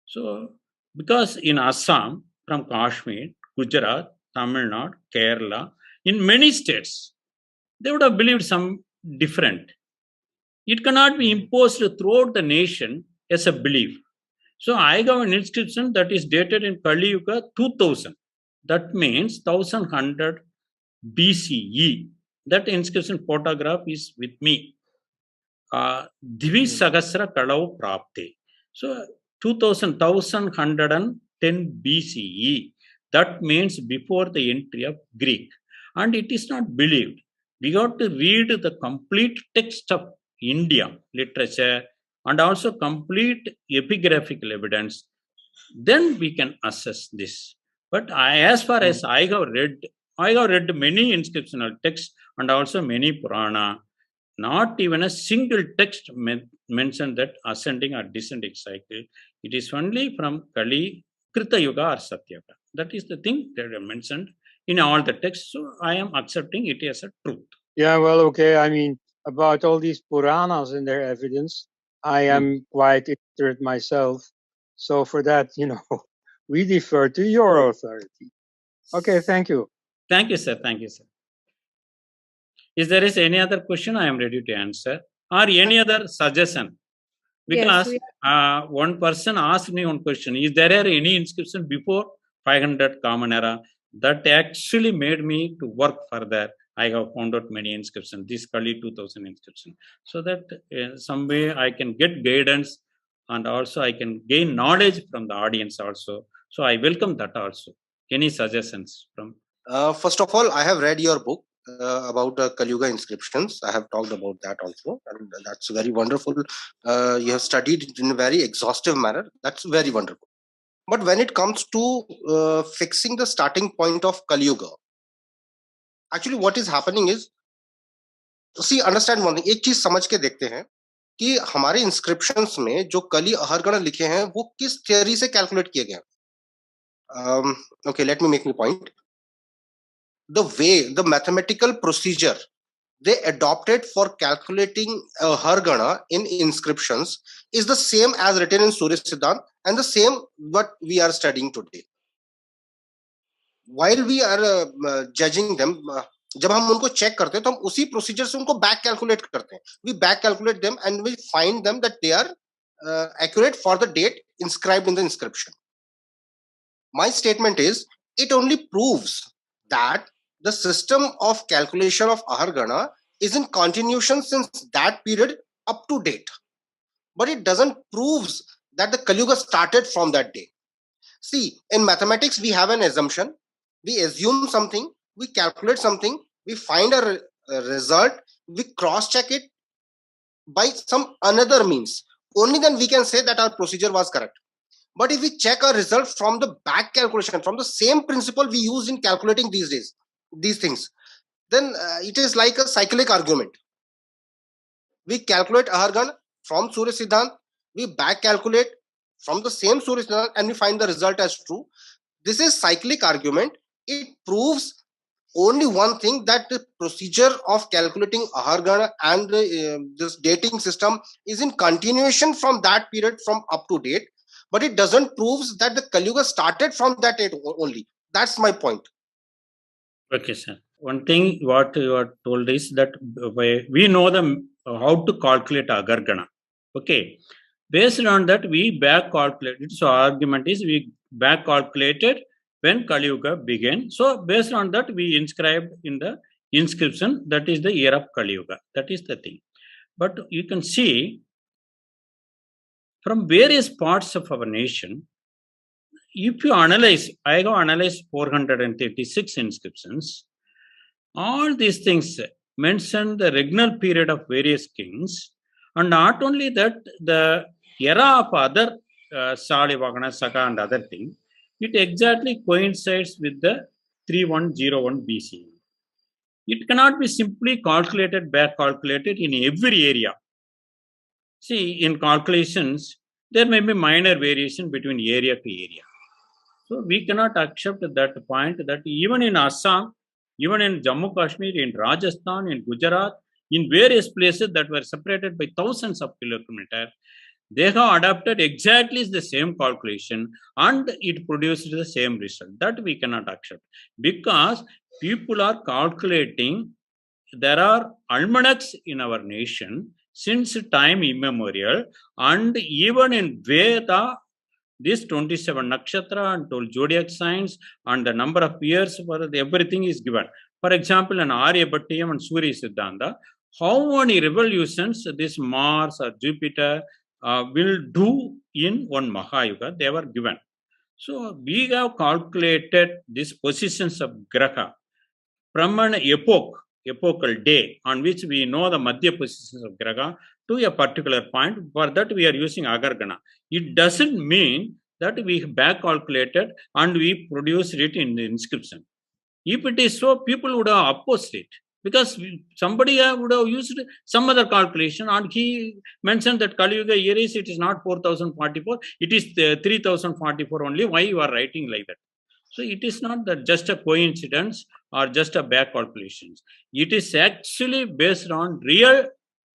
So, because in Assam, from Kashmir, Gujarat, Tamil Nadu, Kerala, in many states, they would have believed some different. It cannot be imposed throughout the nation as a belief. So I got an inscription that is dated in Kali Yuga 2000. That means 1100 BCE. That inscription photograph is with me. Divi Sagasra Kalau Prapte. So 1110 BCE. That means before the entry of Greek. And it is not believed. We got to read the complete text of India literature and also complete epigraphical evidence. Then we can assess this. But as far as I have read many inscriptional texts and also many Purana. Not even a single text mentioned that ascending or descending cycle. It is only from Kali, Krita Yuga or Satya Yuga. That is the thing that are mentioned in all the texts. So I am accepting it as a truth. Yeah, well, okay. I mean, about all these Puranas and their evidence, I am quite illiterate myself. So for that, we defer to your authority. Okay, thank you. Thank you, sir. Thank you, sir. If there is any other question, I am ready to answer. Or any other suggestion. Because one person asked me one question, is there any inscription before 500 Common Era? That actually made me to work further. I have found out many inscriptions, this Kali 2000 inscription. So that some way I can get guidance and also I can gain knowledge from the audience also. So I welcome that also. Any suggestions from? First of all, I have read your book about Kaliyuga inscriptions. I have talked about that also, and that's very wonderful. You have studied it in a very exhaustive manner. That's very wonderful. But when it comes to fixing the starting point of Kaliyuga, actually what is happening is, see, understand one thing. एक चीज समझ के देखते हैं कि हमारे inscriptions में जो कली अहरगण लिखे हैं वो किस theory से calculate किए गए हैं. Okay, let me make my point. The mathematical procedure they adopted for calculating Hargana in inscriptions is the same as written in Surya Siddhant and the same what we are studying today. While we are judging them, जब हम उनको check करते हैं तो हम उसी procedure से उनको back calculate करते हैं. We back calculate them and we find them that they are accurate for the date inscribed in the inscription. My statement is, it only proves that the system of calculation of Ahargana is in continuation since that period up to date. But it doesn't prove that the Kaliyuga started from that day. See, in mathematics, we have an assumption. We assume something, we calculate something, we find a result, we cross-check it by some another means. Only then we can say that our procedure was correct. But if we check a result from the back calculation, from the same principle we use in calculating these days, these things, then it is like a cyclic argument. We calculate Ahargan from Surya Siddhant, we back calculate from the same Surya Siddhant, and we find the result as true. This is cyclic argument. It proves only one thing, that the procedure of calculating Ahargan and this dating system is in continuation from that period, from up to date. But it doesn't prove that the Kaliyuga started from that date only. That's my point. Okay, sir. One thing what you are told is that we know how to calculate Agargana. Okay. Based on that, we back calculated. So argument is we back calculated when Kaliyuga began. So based on that, we inscribed in the inscription, that is the year of Kaliyuga. That is the thing. But you can see from various parts of our nation, if you analyze, I have analyzed 436 inscriptions. All these things mention the regnal period of various kings, and not only that, the era of other Salivagana, Saka and other thing, it exactly coincides with the 3101 BC. It cannot be simply calculated, back calculated in every area. See, in calculations, there may be minor variation between area to area. So we cannot accept that point that even in Assam, even in Jammu Kashmir, in Rajasthan, in Gujarat, in various places that were separated by thousands of kilometers, they have adopted exactly the same calculation and it produced the same result. That we cannot accept, because people are calculating. There are almanacs in our nation since time immemorial, and even in Veda, this 27 nakshatra and 12 zodiac signs and the number of years for everything is given. For example, in Aryabhatta and Surya Siddhanta, how many revolutions this Mars or Jupiter will do in one Mahayuga, they were given. So we have calculated these positions of Graha from an epochal day on which we know the Madhya positions of Graha to a particular point. For that we are using Agargana. It doesn't mean that we back calculated and we produced it in the inscription. If it is so, people would have opposed it, because somebody would have used some other calculation, and he mentioned that Kaliyuga year is, it is not 4044, it is 3044 only. Why you are writing like that? So it is not that just a coincidence or just a back calculations. It is actually based on real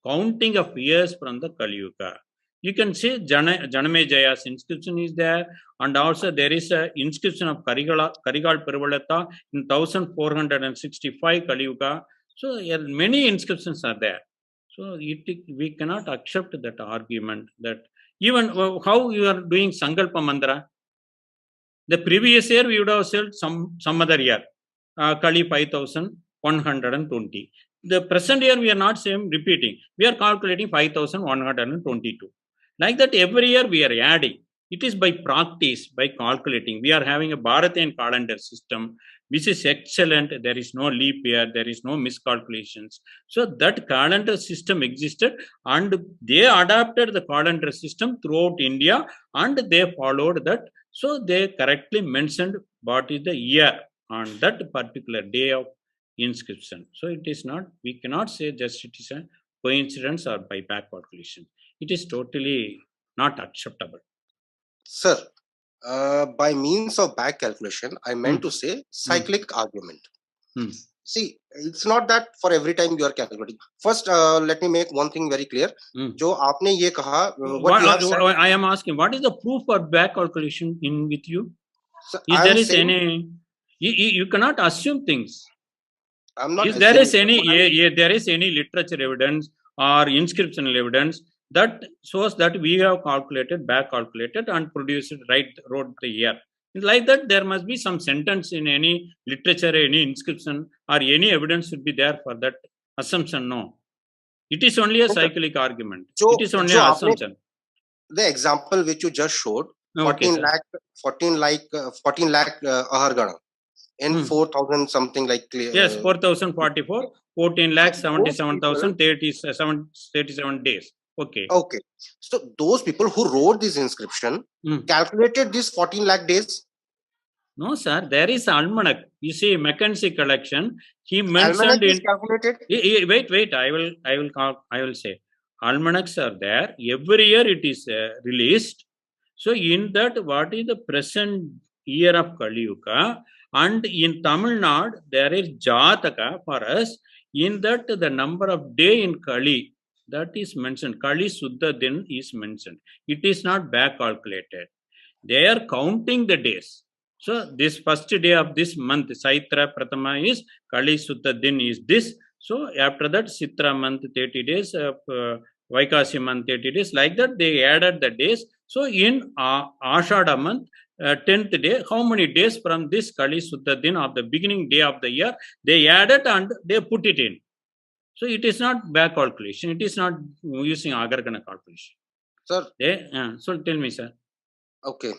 counting of years from the Kaliyuga. You can see Janame Jaya's inscription is there, and also there is an inscription of Karigal Piravalata in 1465 Kaliyuga. So many inscriptions are there. So we cannot accept that argument that even how you are doing Sankalpa Mandara. The previous year we would have said some other year, Kali 5120. The present year we are not same repeating. We are calculating 5122. Like that, every year we are adding. It is by practice, by calculating. We are having a Bharatian calendar system, which is excellent. There is no leap year, there is no miscalculations. So that calendar system existed, and they adapted the calendar system throughout India, and they followed that. So they correctly mentioned what is the year on that particular day of inscription. So it is not, we cannot say just it is a coincidence or by back calculation. It is totally not acceptable. Sir, by means of back calculation, I meant to say cyclic argument. See, it's not that for every time you are calculating. First, let me make one thing very clear. जो आपने ये कहा, what you have said, I am asking, what is the proof for back calculation in with you? So If there is any, you cannot assume things. I'm not. If there is any literature evidence or inscriptional evidence that shows that we have calculated, back calculated and produced, wrote the year. Like that, there must be some sentence in any literature, any inscription, or any evidence should be there for that assumption. No, it is only a cyclic argument. It is only an assumption. The example which you just showed, 14 lakh Ahargana in 4,000 something like. Yes, 4,044, 14 lakh 77,037 days. Okay. Okay. So those people who wrote this inscription calculated these 14 lakh days. No, sir. There is almanac. You see, Mackenzie collection. He Almanac mentioned is in. calculated. Wait. I will say. Almanacs are there. Every year it is released. So in that, what is the present year of Kaliyuga? And in Tamil Nadu, there is Jataka for us. In that, the number of day in Kali, that is mentioned. Kali Suddha Din is mentioned. It is not back calculated. They are counting the days. So this first day of this month, Saitra Prathama is Kali Suddha Din is this. So after that, Sitra month 30 days, Vaikasi month 30 days, like that they added the days. So in Ashada month, 10th day, how many days from this Kali Suddha Din of the beginning day of the year, they added and they put it in. So it is not back calculation. It is not using Agargana calculation. Sir. So tell me, sir. Okay.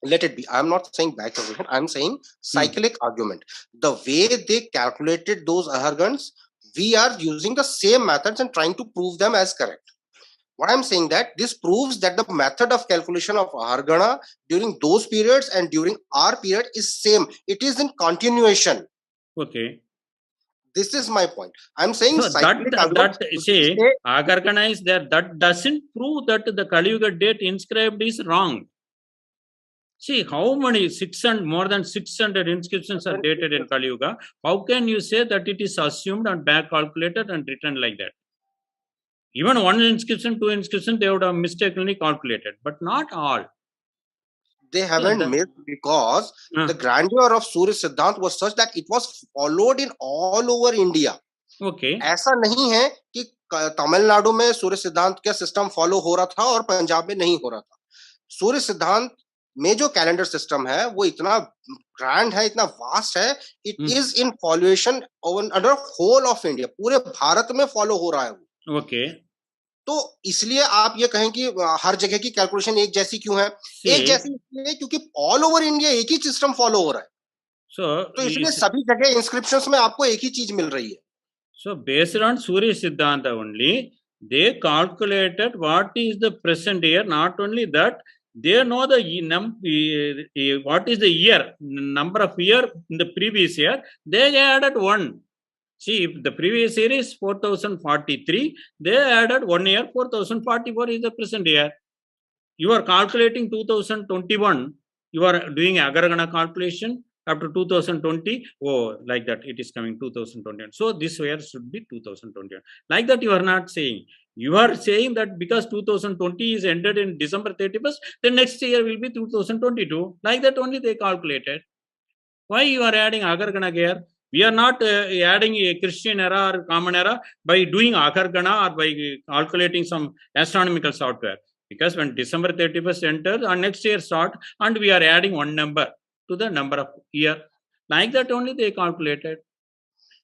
Let it be. I'm not saying back calculation. I'm saying cyclic argument. The way they calculated those ahargans, we are using the same methods and trying to prove them as correct. What I'm saying that this proves that the method of calculation of ahargana during those periods and during our period is same. It is in continuation. Okay. This is my point. I'm saying so Agargana is there. That doesn't prove that the Kaliyuga date inscribed is wrong. See how many more than 600 inscriptions are dated in Kaliyuga. How can you say that it is assumed and back calculated and written like that? Even one inscription, two inscriptions, they would have mistakenly calculated, but not all. They haven't missed because the grandeur of Surya Siddhant was such that it was followed in all over India. Okay. ऐसा नहीं है कि तमिलनाडु में सूर्य सिद्धांत का system follow हो रहा था और पंजाब में नहीं हो रहा था. सूर्य सिद्धांत में जो कैलेंडर सिस्टम है वो इतना ग्रैंड है, इतना वास्ट है. It is in foliation under whole of India. पूरे भारत में फॉलो हो रहा है वो. ओके. तो इसलिए आप ये कहें कि हर जगह की कैलकुलेशन एक जैसी क्यों है? एक जैसी इसलिए क्योंकि ऑल ओवर इंडिया एक ही सिस्टम फॉलो हो रहा है. तो इसलिए सभी जगह इंस्क्रिप्शंस में आपको एक ही चीज मिल रही है. So based on Surya Siddhanta only, they calculated what is the present year. Not only that, they know the what is the year, number of year in the previous year. They added one. See, if the previous year is 4043, they added 1 year, 4044 is the present year. You are calculating 2021. You are doing Agaragana calculation. After 2020, like that, it is coming 2021. So this year should be 2021. Like that, you are not saying. You are saying that because 2020 is ended in December 31st, the next year will be 2022. Like that only they calculated. Why you are adding Agargana here? We are not adding a Christian era or common era by doing Agargana or by calculating some astronomical software. Because when December 31st enters, our next year start, and we are adding one number to the number of year. Like that only they calculated.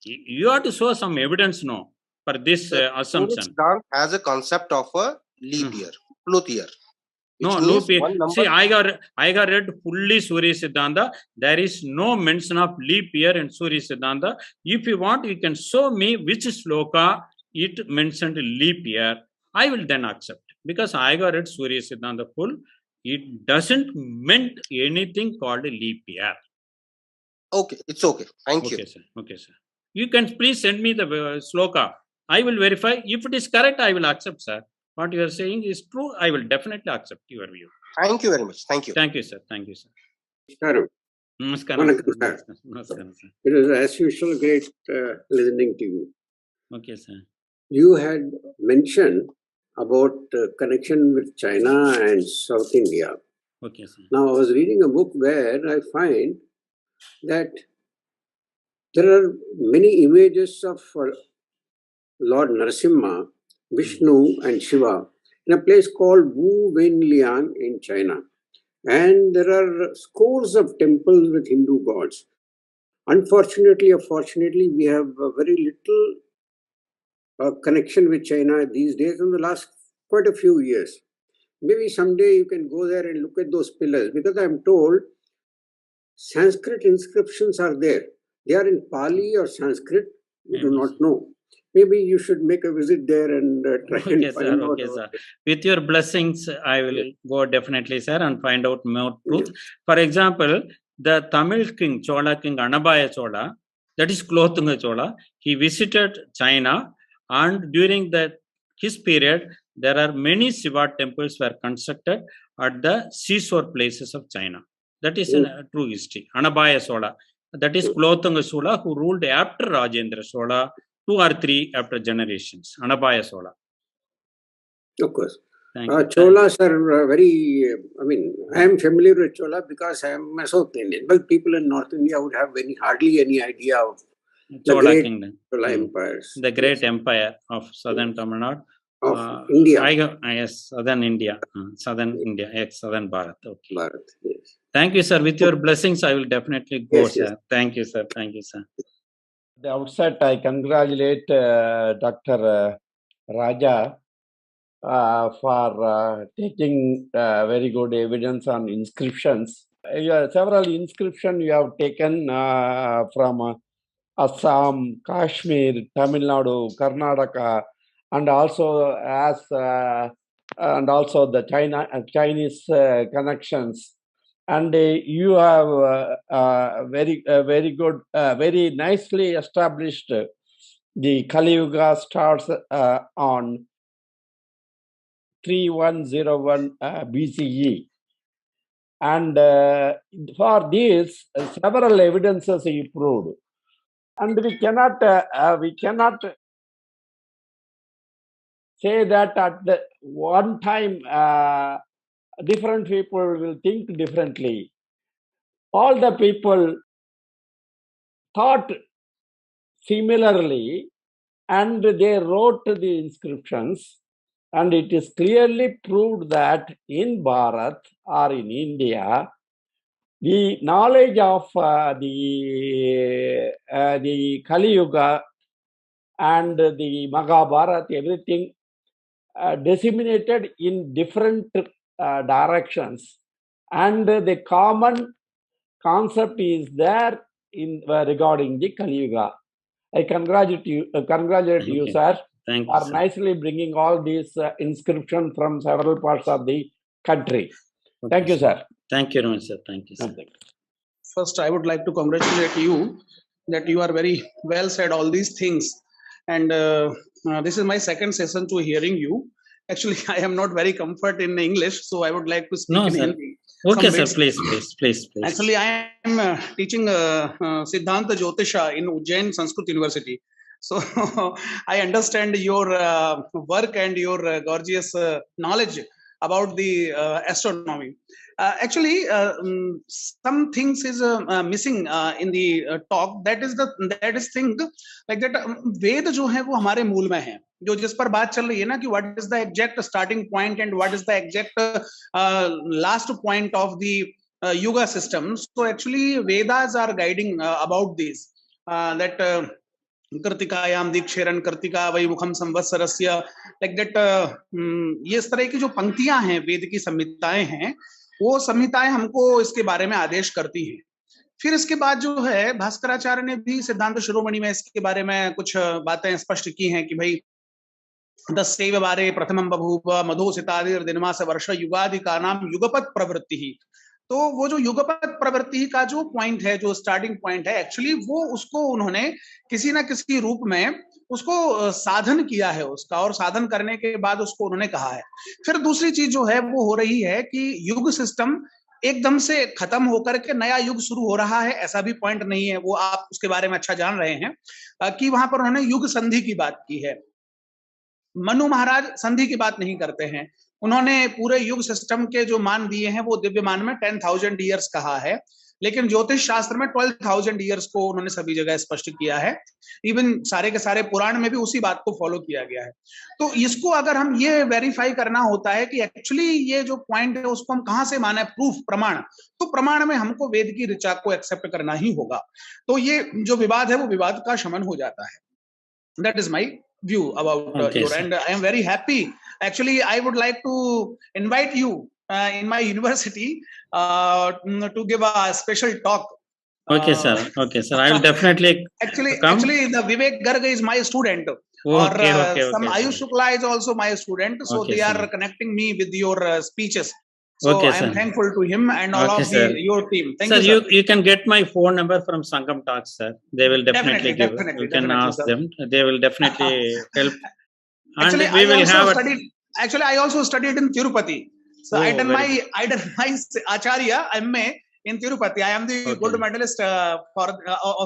You have to show some evidence now for this assumption. Siddhant has a concept of a leap year, Pluth year. No, loop year. See, I got read fully Surya Siddhanta. There is no mention of leap year in Surya Siddhanta. If you want, you can show me which sloka it mentioned leap year. I will then accept. Because I got read Surya Siddhanta full. It doesn't meant anything called a leap year. Okay, it's okay. Thank you. Sir. Okay, sir. You can please send me the sloka. I will verify. If it is correct, I will accept, sir. What you are saying is true. I will definitely accept your view. Thank you very much. Thank you. Thank you, sir. Thank you, sir. Namaskaram. It was, as usual, great listening to you. Okay, sir. You had mentioned about connection with China and South India. Okay, sir. Now, I was reading a book where I find that there are many images of Lord Narasimha, Vishnu and Shiva in a place called Wu Wenliang in China. And there are scores of temples with Hindu gods. Unfortunately or fortunately, we have very little connection with China these days in the last quite a few years. Maybe someday you can go there and look at those pillars, because I am told Sanskrit inscriptions are there. They are in Pali or Sanskrit, we do not know. maybe you should make a visit there and try Okay, and sir. find out. Okay, sir. With your blessings, I will go definitely, sir, and find out more truth. For example, the Tamil king, Chola king Anabaya Chola, that is Klothunga Chola, he visited China, and during his period, there are many Shiva temples were constructed at the seashore places of China. That is a true history. Anabaya Chola. That is Klothunga Chola, who ruled after Rajendra Chola, 2 or 3 after generations. Anabaya Chola. Of course. Thank you. Cholas are very, I am familiar with Chola because I am a South Indian. But people in North India would have hardly any idea of the Chola great kingdom. Chola empires. The great empire of southern Tamil Nadu. Of India. Yes, southern India. Southern India. Yes, southern Bharat. Okay. Bharat, yes. Thank you, sir. With your blessings, I will definitely go, Yes, sir. yes. Thank you, sir. Thank you, sir. At the outset, I congratulate Dr. Raja for taking very good evidence on inscriptions. Several inscriptions you have taken from Assam, Kashmir, Tamil Nadu, Karnataka, and also the Chinese connections. And you have very good, very nicely established the Kaliyuga starts on 3101 BCE. And for this, several evidences you proved. And we cannot say that at the one time different people will think differently. All the people thought similarly, and they wrote the inscriptions, and it is clearly proved that in Bharat or in India, the knowledge of the Kali Yuga and the Mahabharata, everything disseminated in different directions, and the common concept is there in regarding the Kali Yuga. I congratulate you, sir, Thank you, for sir. nicely bringing all these inscriptions from several parts of the country. Okay, Thank you, sir. Thank you very much, sir. Thank you, sir. First, I would like to congratulate you that you are very well said all these things. And this is my second session to hearing you. Actually, I am not very comfort in English, so I would like to speak in sir. Hindi. Okay, sir. Please. Actually, I am teaching Siddhanta Jyotisha in Ujjain Sanskrit University. So I understand your work and your gorgeous knowledge about the astronomy. Actually, some things is missing in the talk. That is thing like that. Ved जो है वो हमारे मूल में है. जो जिस पर बात चल रही है ना कि what is the exact starting point and what is the exact last point of the Yuga system. So actually, Vedas are guiding about this. That कर्तिकायाम दीक्षेरन कर्तिका वै मुखम संवत्सरस्य लाइक दैट ये इस तरह की जो पंक्तियां हैं वेद की संहिताएं हैं वो संहिताएं हमको इसके बारे में आदेश करती हैं. फिर इसके बाद जो है भास्कराचार्य ने भी सिद्धांत शिरोमणि में इसके बारे में कुछ बातें स्पष्ट की हैं कि भाई दस्यैव वारे प्रथमं बभूव मधुसितादिर दिनमास वर्ष युगादि का नाम युगपत प्रवृत्ति ही. तो वो जो युगपत प्रवृत्ति का जो पॉइंट है, जो स्टार्टिंग पॉइंट है, एक्चुअली वो उसको उन्होंने किसी ना किसी रूप में उसको साधन किया है उसका, और साधन करने के बाद उसको उन्होंने कहा है. फिर दूसरी चीज जो है वो हो रही है कि युग सिस्टम एकदम से खत्म होकर के नया युग शुरू हो रहा है, ऐसा भी पॉइंट नहीं है. वो आप उसके बारे में अच्छा जान रहे हैं कि वहां पर उन्होंने युग संधि की बात की है. मनु महाराज संधि की बात नहीं करते हैं. उन्होंने पूरे युग सिस्टम के जो मान दिए हैं वो दिव्य मान में 10,000 ईयर्स कहा है, लेकिन ज्योतिष शास्त्र में 12,000 ईयर्स को उन्होंने सभी जगह स्पष्ट किया है. इवन सारे के सारे पुराण में भी उसी बात को फॉलो किया गया है. तो इसको अगर हम ये वेरीफाई करना होता है कि एक्चुअली ये जो पॉइंट है उसको हम कहां से माने, प्रूफ प्रमाण, तो प्रमाण में हमको वेद की ऋचा को एक्सेप्ट करना ही होगा. तो ये जो विवाद है वो विवाद का शमन हो जाता है. That is my view about your, and I am very happy. Actually, I would like to invite you in my university to give a special talk. Okay, sir. I will definitely actually the Vivek Garg is my student. Okay, or okay, some okay, Ayush sir. Shukla is also my student, so Okay, they are sir. connecting me with your speeches. So Okay, I am sir. thankful to him and all Okay, of sir. your team. Thank Sir, you, sir. you can get my phone number from Sangam Talks, sir. They will definitely give. Definitely, You can definitely, ask sir. them. They will definitely help. Actually, And we will have I also studied in Tirupati. So Oh, I done very my Acharya MA in Tirupati. I am the Okay. gold medalist of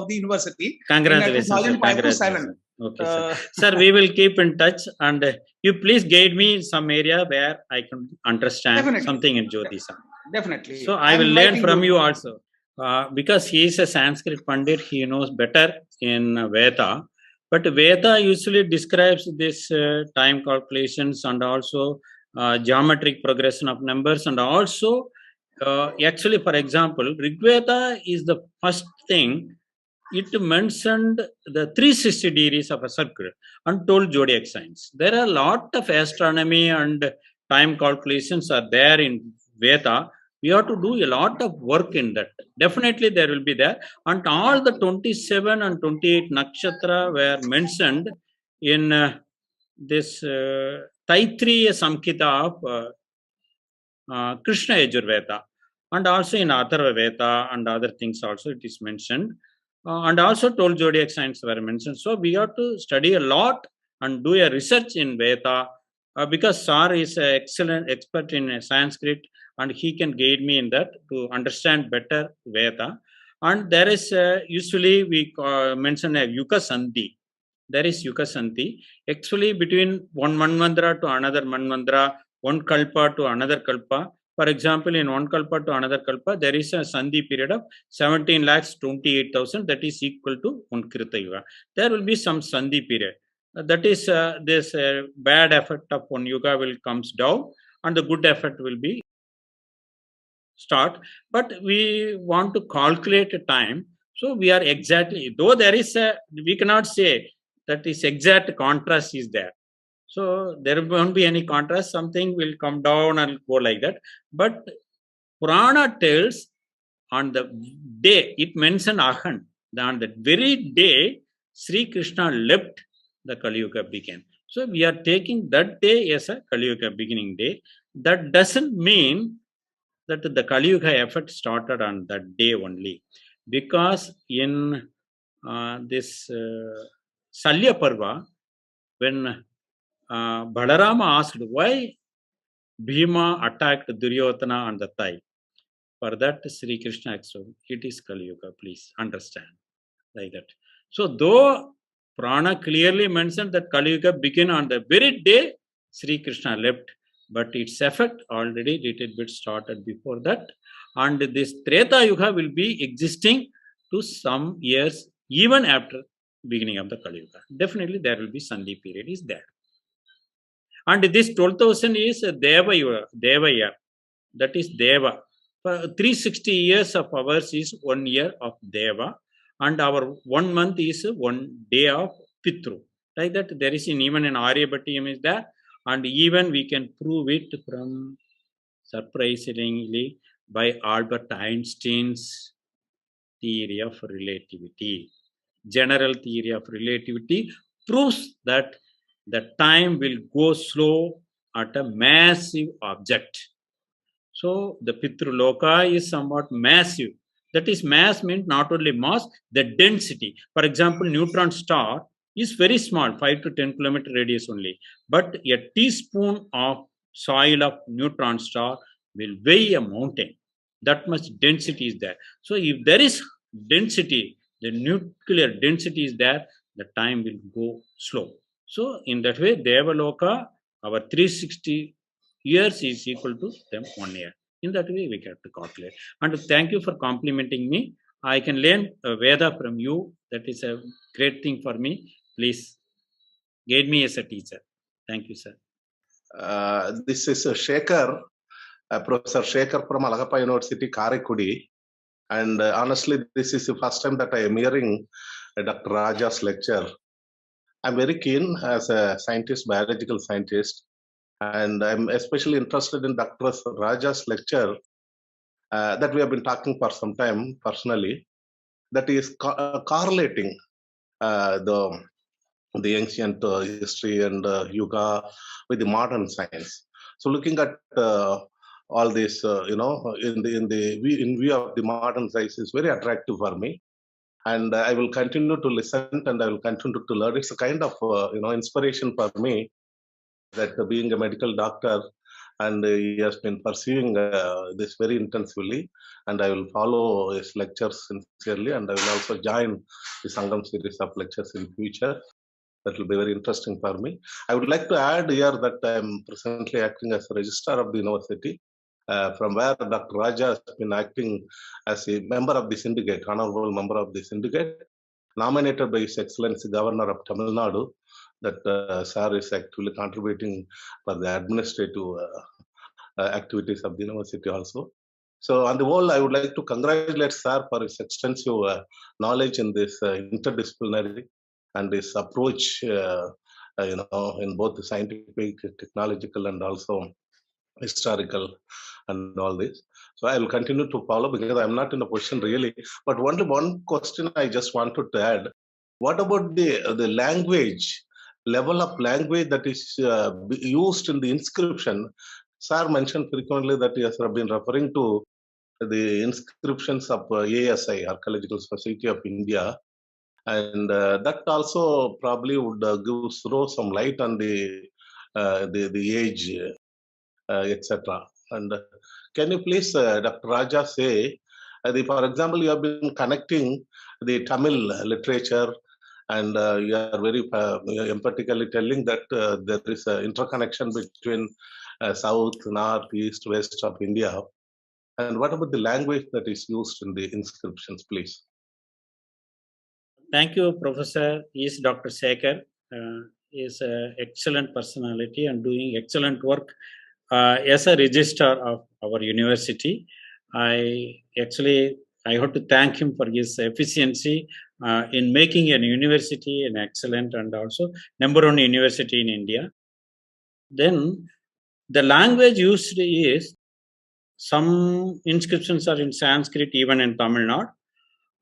the university Congratulations, in sir. 2005 to 7. Congratulations. Okay, sir. Sir, we will keep in touch, and you please guide me in some area where I can understand Definitely. something in Jyotisha. Definitely. So I will learn from you also. Because he is a Sanskrit Pandit, he knows better in Veda. But Veda usually describes this time calculations and also geometric progression of numbers, and also actually, for example, Rigveda is the first thing. It mentioned the 360 degrees of a circle and told zodiac signs. There are a lot of astronomy and time calculations are there in Veda. We have to do a lot of work in that. Definitely there will be there. And all the 27 and 28 nakshatra were mentioned in this Taitriya Samkhita of Krishna Yajurveda. And also in Atharva Veda and other things also it is mentioned. And also 12 zodiac signs were mentioned. So we have to study a lot and do a research in Veda because Sar is an excellent expert in Sanskrit and he can guide me in that to understand better Veda. And there is usually we mention a Yuga Sandhi. There is Yuga Sandhi. Actually, between one Manvantara to another Manvantara, one Kalpa to another Kalpa. For example, in one Kalpa to another Kalpa, there is a Sandhi period of 17,28,000. That is equal to one Krita Yuga. There will be some Sandhi period. That is this bad effect of one Yuga will comes down and the good effect will be start. But we want to calculate a time. So we are exactly, though there is a, we cannot say that is exact contrast is there. So there won't be any contrast, something will come down and go like that. But Purana tells on the day, it mentioned Ahan, on the very day Sri Krishna left, the Kaliyuga began. So we are taking that day as a Kaliyuga beginning day. That doesn't mean that the Kaliyuga effect started on that day only. Because in this Salya Parva, when Balarama asked why Bhima attacked Duryodhana on the thigh, for that Sri Krishna explained, it is Kaliyuga, please understand, like that. So though Prana clearly mentioned that Kaliyuga began on the very day Sri Krishna left, but its effect already little bit started before that, and this Treta Yuga will be existing to some years even after beginning of the Kaliyuga. Definitely there will be Sandhi period is there. And this 12,000 is Deva year, that is Deva. 360 years of ours is 1 year of Deva, and our 1 month is 1 day of Pitru. Like that, there is even an Aryabhatta is there, and even we can prove it from surprisingly by Albert Einstein's theory of relativity. General theory of relativity proves that the time will go slow at a massive object. So the Pitruloka is somewhat massive. That is, mass means not only mass, the density. For example, neutron star is very small, 5 to 10 kilometer radius only. But a teaspoon of soil of neutron star will weigh a mountain. That much density is there. So if there is density, the nuclear density is there, the time will go slow. So in that way, Devaloka, our 360 years is equal to them 1 year. In that way, we get to calculate. And thank you for complimenting me. I can learn Veda from you. That is a great thing for me. Please guide me as a teacher. Thank you, sir. This is Shekhar, Professor Shekhar from Alagappa University, Karaikudi. And honestly, this is the first time that I am hearing Dr. Raja's lecture. I'm very keen as a scientist, biological scientist, and I'm especially interested in Dr. Raja's lecture that we have been talking for some time personally, that is correlating the the ancient history and yoga with the modern science. So looking at all this, in view of the modern science is very attractive for me. And I will continue to listen and I will continue to learn. It's a kind of, inspiration for me that being a medical doctor, and he has been pursuing this very intensively, and I will follow his lectures sincerely, and I will also join the Sangam series of lectures in future. That will be very interesting for me. I would like to add here that I am presently acting as a registrar of the university, from where Dr. Raja has been acting as a member of the syndicate, honorable member of the syndicate, nominated by His Excellency Governor of Tamil Nadu. That Sir is actively contributing for the administrative activities of the university also. So on the whole, I would like to congratulate Sir for his extensive knowledge in this interdisciplinary and his approach, in both the scientific, technological, and also historical and all this. So I will continue to follow because I'm not in a position really. But only one question I just wanted to add. What about the language, level of language that is used in the inscription? Sir mentioned frequently that he has been referring to the inscriptions of ASI, Archaeological Society of India, and that also probably would throw some light on the age, etc. And can you please, Dr. Raja, say, for example, you have been connecting the Tamil literature, and you are very emphatically telling that there is an interconnection between south, north, east, west of India. And what about the language that is used in the inscriptions, please? Thank you, Professor. He is Dr. Sekhar. He is an excellent personality and doing excellent work as a registrar of our university. I have to thank him for his efficiency in making a university an excellent and also number one university in India. Then the language used is, some inscriptions are in Sanskrit, even in Tamil Nadu.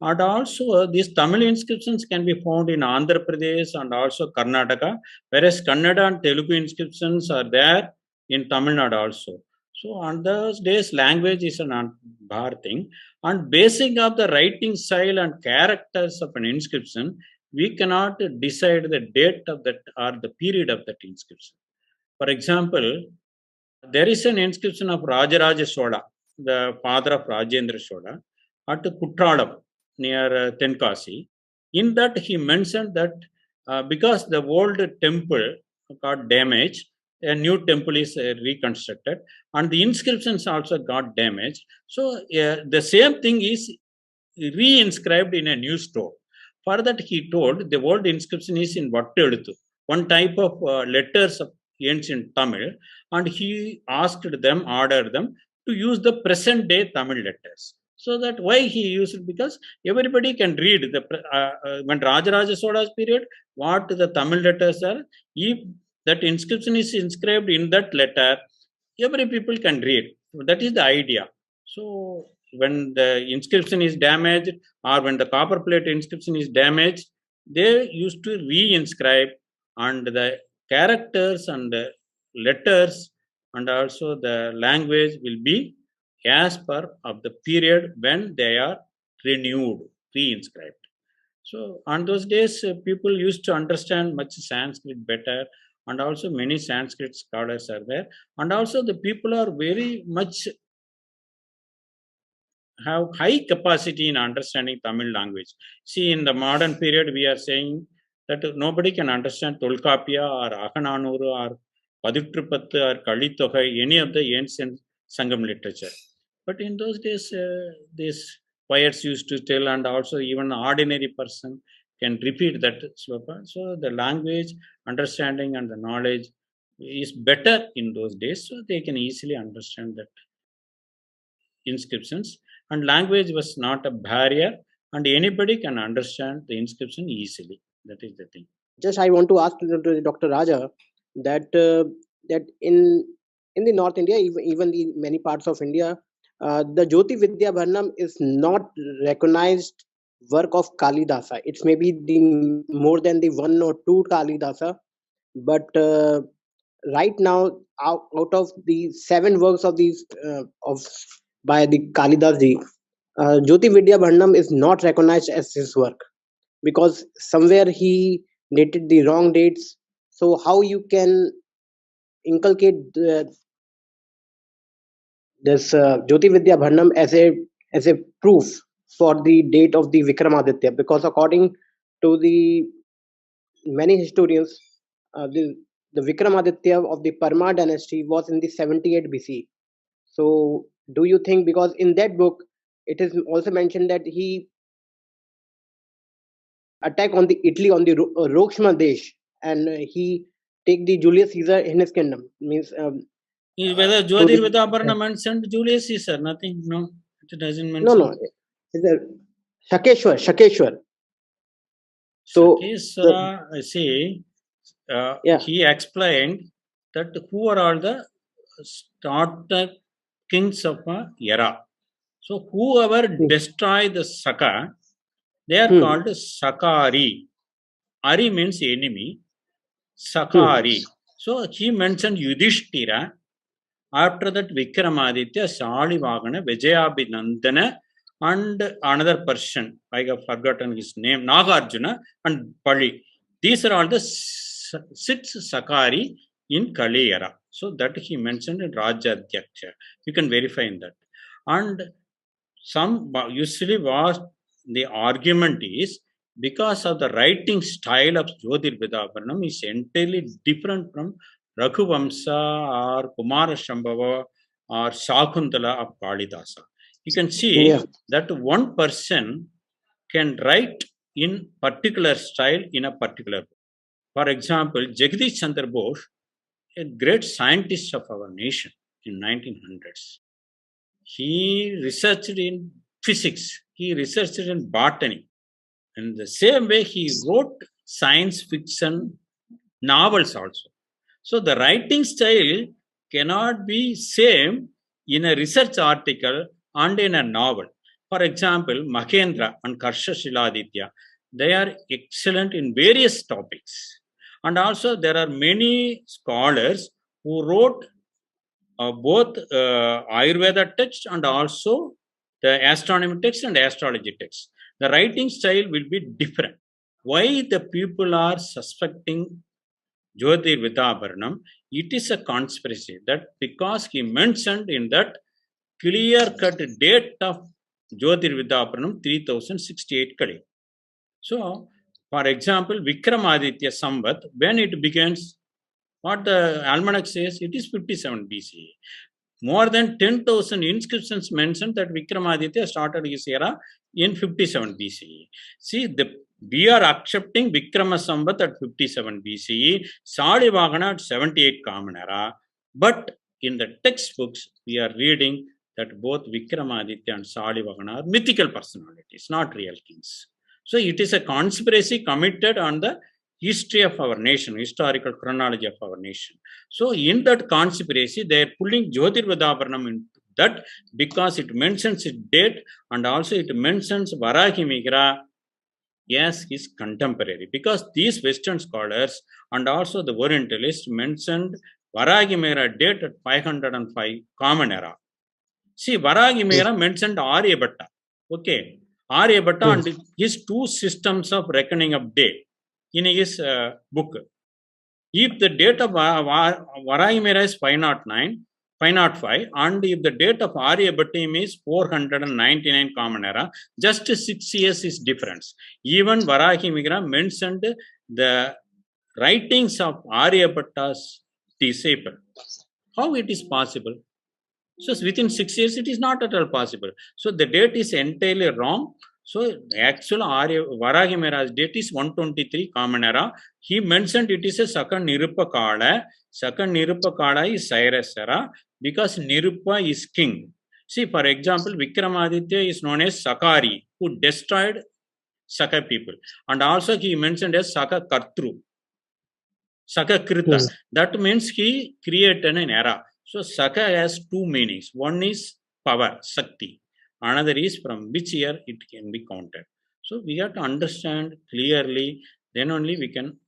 And also, these Tamil inscriptions can be found in Andhra Pradesh and also Karnataka, whereas Kannada and Telugu inscriptions are there in Tamil Nadu also. So, on those days, language is an bar thing. And basing of the writing style and characters of an inscription, we cannot decide the date of that or the period of that inscription. For example, there is an inscription of Rajaraja Chola, the father of Rajendra Chola, at Kutralam near Tenkasi. In that, he mentioned that because the old temple got damaged, a new temple is reconstructed, and the inscriptions also got damaged. So the same thing is re-inscribed in a new stone. For that, he told the old inscription is in Vatteluthu, one type of letters of ancient Tamil, and he asked them, ordered them to use the present day Tamil letters. So that why he used it, because everybody can read the when Rajaraja Chola's period, what the Tamil letters are. If that inscription is inscribed in that letter, every people can read. That is the idea. So when the inscription is damaged, or when the copper plate inscription is damaged, they used to re-inscribe, and the characters and the letters and also the language will be as per of the period when they are renewed, re-inscribed. So on those days, people used to understand much Sanskrit better, and also many Sanskrit scholars are there, and also the people are very much have high capacity in understanding Tamil language. See, in the modern period, we are saying that nobody can understand Tolkappia or Akananuru or Paditrupattu or Kalitokai, any of the ancient Sangam literature. But in those days, these poets used to tell, and also even an ordinary person can repeat that sloka. So the language, understanding, and the knowledge is better in those days, so they can easily understand that inscriptions, and language was not a barrier, and anybody can understand the inscription easily. That is the thing. Just I want to ask Dr. Raja that that in the North India, even in many parts of India, the Jyoti Vidya Bharnam is not recognized work of Kalidasa. It's maybe the more than the one or two Kalidasa, but right now, out of the 7 works of these of by the Kalidas ji, Jyoti Vidya Bhandam is not recognized as his work because somewhere he dated the wrong dates. So how you can inculcate this Jyoti Vidya Bhandam as a proof for the date of the Vikramaditya? Because according to the many historians, the Vikramaditya of the Parma dynasty was in the 78 BC. So, do you think, because in that book it is also mentioned that he attacked on the Italy on the Rokshma Desh, and he take the Julius Caesar in his kingdom, means Whether through Jyotir the Vidyaparna mentioned Julius Caesar, nothing, no, it doesn't no mention. it's a Shakeshwar. So Sakeswara, see, yeah. he explained that who are all the starter kings of a era. So whoever destroy the Saka, they are called Sakari. Ari means enemy. Sakari. So he mentioned Yudhishthira. After that, Vikramaditya, Salivagana, Vijayabhinandana, and another person, I have forgotten his name, Nagarjuna and Pali. These are all the 6 Sakari in Kali era. So that he mentioned in Rajadhyaksha. You can verify in that. And some usually what the argument is, because of the writing style of Jyotir Vidyaparanam is entirely different from Raghuvamsa or Kumara Shambhava or Shakuntala of Kalidasa. You can see that one person can write in particular style in a particular book. For example, Jagdish Chandra Bose, a great scientist of our nation in 1900s. He researched in physics, he researched in botany. In the same way, he wrote science fiction novels also. So the writing style cannot be same in a research article and in a novel. For example, Mahendra and Karsha Shiladitya, they are excellent in various topics. And also there are many scholars who wrote both Ayurveda text and also the astronomy text and astrology text. The writing style will be different. Why the people are suspecting Jyotir Vidyaparanam? It is a conspiracy that because he mentioned in that clear-cut date of Jyotir Vidyaparanam 3068 Kali. So, for example, Vikramaditya Samvat, when it begins, what the almanac says, it is 57 BCE. More than 10,000 inscriptions mention that Vikramaditya started his era in 57 BCE. See, we are accepting Vikrama Samvat at 57 BCE, Salivagana at 78 Common Era, but in the textbooks, we are reading that both Vikramaditya and Salivagana are mythical personalities, not real kings. So it is a conspiracy committed on the history of our nation, historical chronology of our nation. So in that conspiracy, they are pulling Jyotir Vidyaparanam into that because it mentions its date and also it mentions Varahamihira as his contemporary. Because these Western scholars and also the Orientalists mentioned Varahamihira date at 505 Common Era. See, Varahamihira mentioned Aryabhatta. Okay, Aryabhatta and his 2 systems of reckoning of day in his book. If the date of Varahamihira is 505, and if the date of Aryabhatta is 499 Common Era, just 6 years is difference. Even Varahamihira mentioned the writings of Aryabhatta's disciple. How it is possible? So within 6 years, it is not at all possible. So the date is entirely wrong. So actual Varahamihira's date is 123 Common Era. He mentioned it is a Saka Nirupa Kala. Saka Nirupa Kala is Cyrus era because Nirupa is king. See, for example, Vikramaditya is known as Sakari, who destroyed Saka people. And also he mentioned as Saka Kartru, Saka Krita. That means he created an era. So Saka has 2 meanings. One is power, Sakti. Another is from which year it can be counted. So we have to understand clearly, then only we can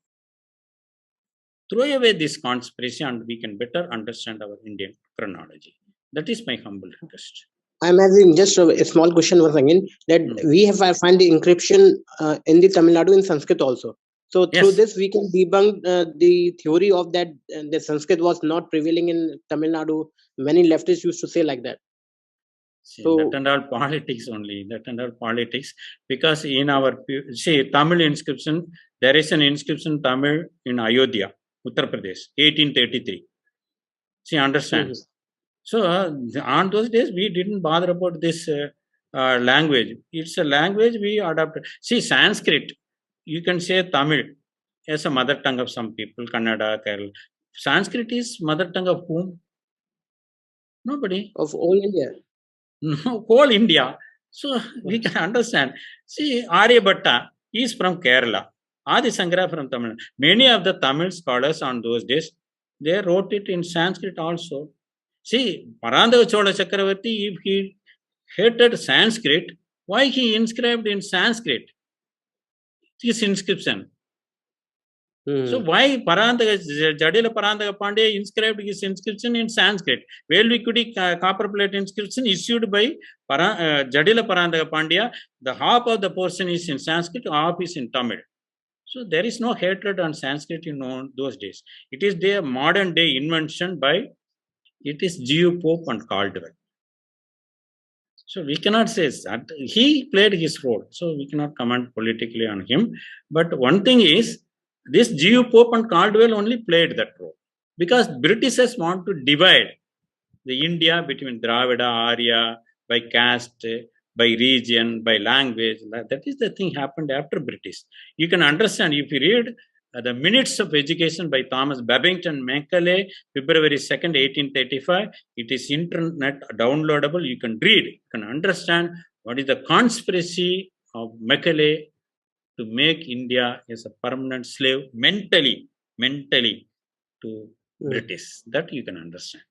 throw away this conspiracy and we can better understand our Indian chronology. That is my humble request. I'm having just a small question once again, that we have find the inscription in the Tamil Nadu in Sanskrit also. So through Yes. this we can debunk the theory of that the Sanskrit was not prevailing in Tamil Nadu. Many leftists used to say like that. See, So that and all politics only. That and all politics. Because in our Tamil inscription, there is an inscription Tamil in Ayodhya, Uttar Pradesh, 1833. See, understand. So on those days, we didn't bother about this language. It's a language we adopted. See, Sanskrit, you can say Tamil as a mother tongue of some people, Kannada, Kerala. Sanskrit is mother tongue of whom? Nobody. of all India. No, whole India. So we can understand. See, Aryabhatta is from Kerala. Adi Sankara from Tamil Nadu. Many of the Tamil scholars on those days, they wrote it in Sanskrit also. See, Parandava Chola Chakravarti, if he hated Sanskrit, why he inscribed in Sanskrit? This inscription. So why Jadila Parandaka Pandya inscribed his inscription in Sanskrit? Velvikudi copper plate inscription issued by Jadila Parandaka Pandya. The half of the portion is in Sanskrit, half is in Tamil. So there is no hatred on Sanskrit in those days. It is their modern day invention by, it is Geo Pope and Caldwell. So we cannot say that he played his role. So we cannot comment politically on him. But one thing is, this Geo Pope and Caldwell only played that role. Because Britishers want to divide the India between Dravida, Arya, by caste, by region, by language. That is the thing happened after British. You can understand if you read the Minutes of Education by Thomas Babington Macaulay, February 2nd, 1835. It is internet downloadable. You can read, you can understand what is the conspiracy of Macaulay to make India as a permanent slave mentally to British. That you can understand.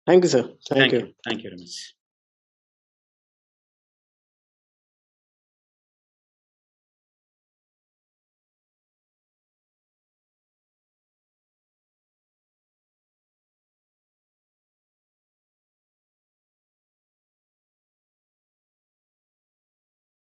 Thank you, sir. Thank you. Thank you very much.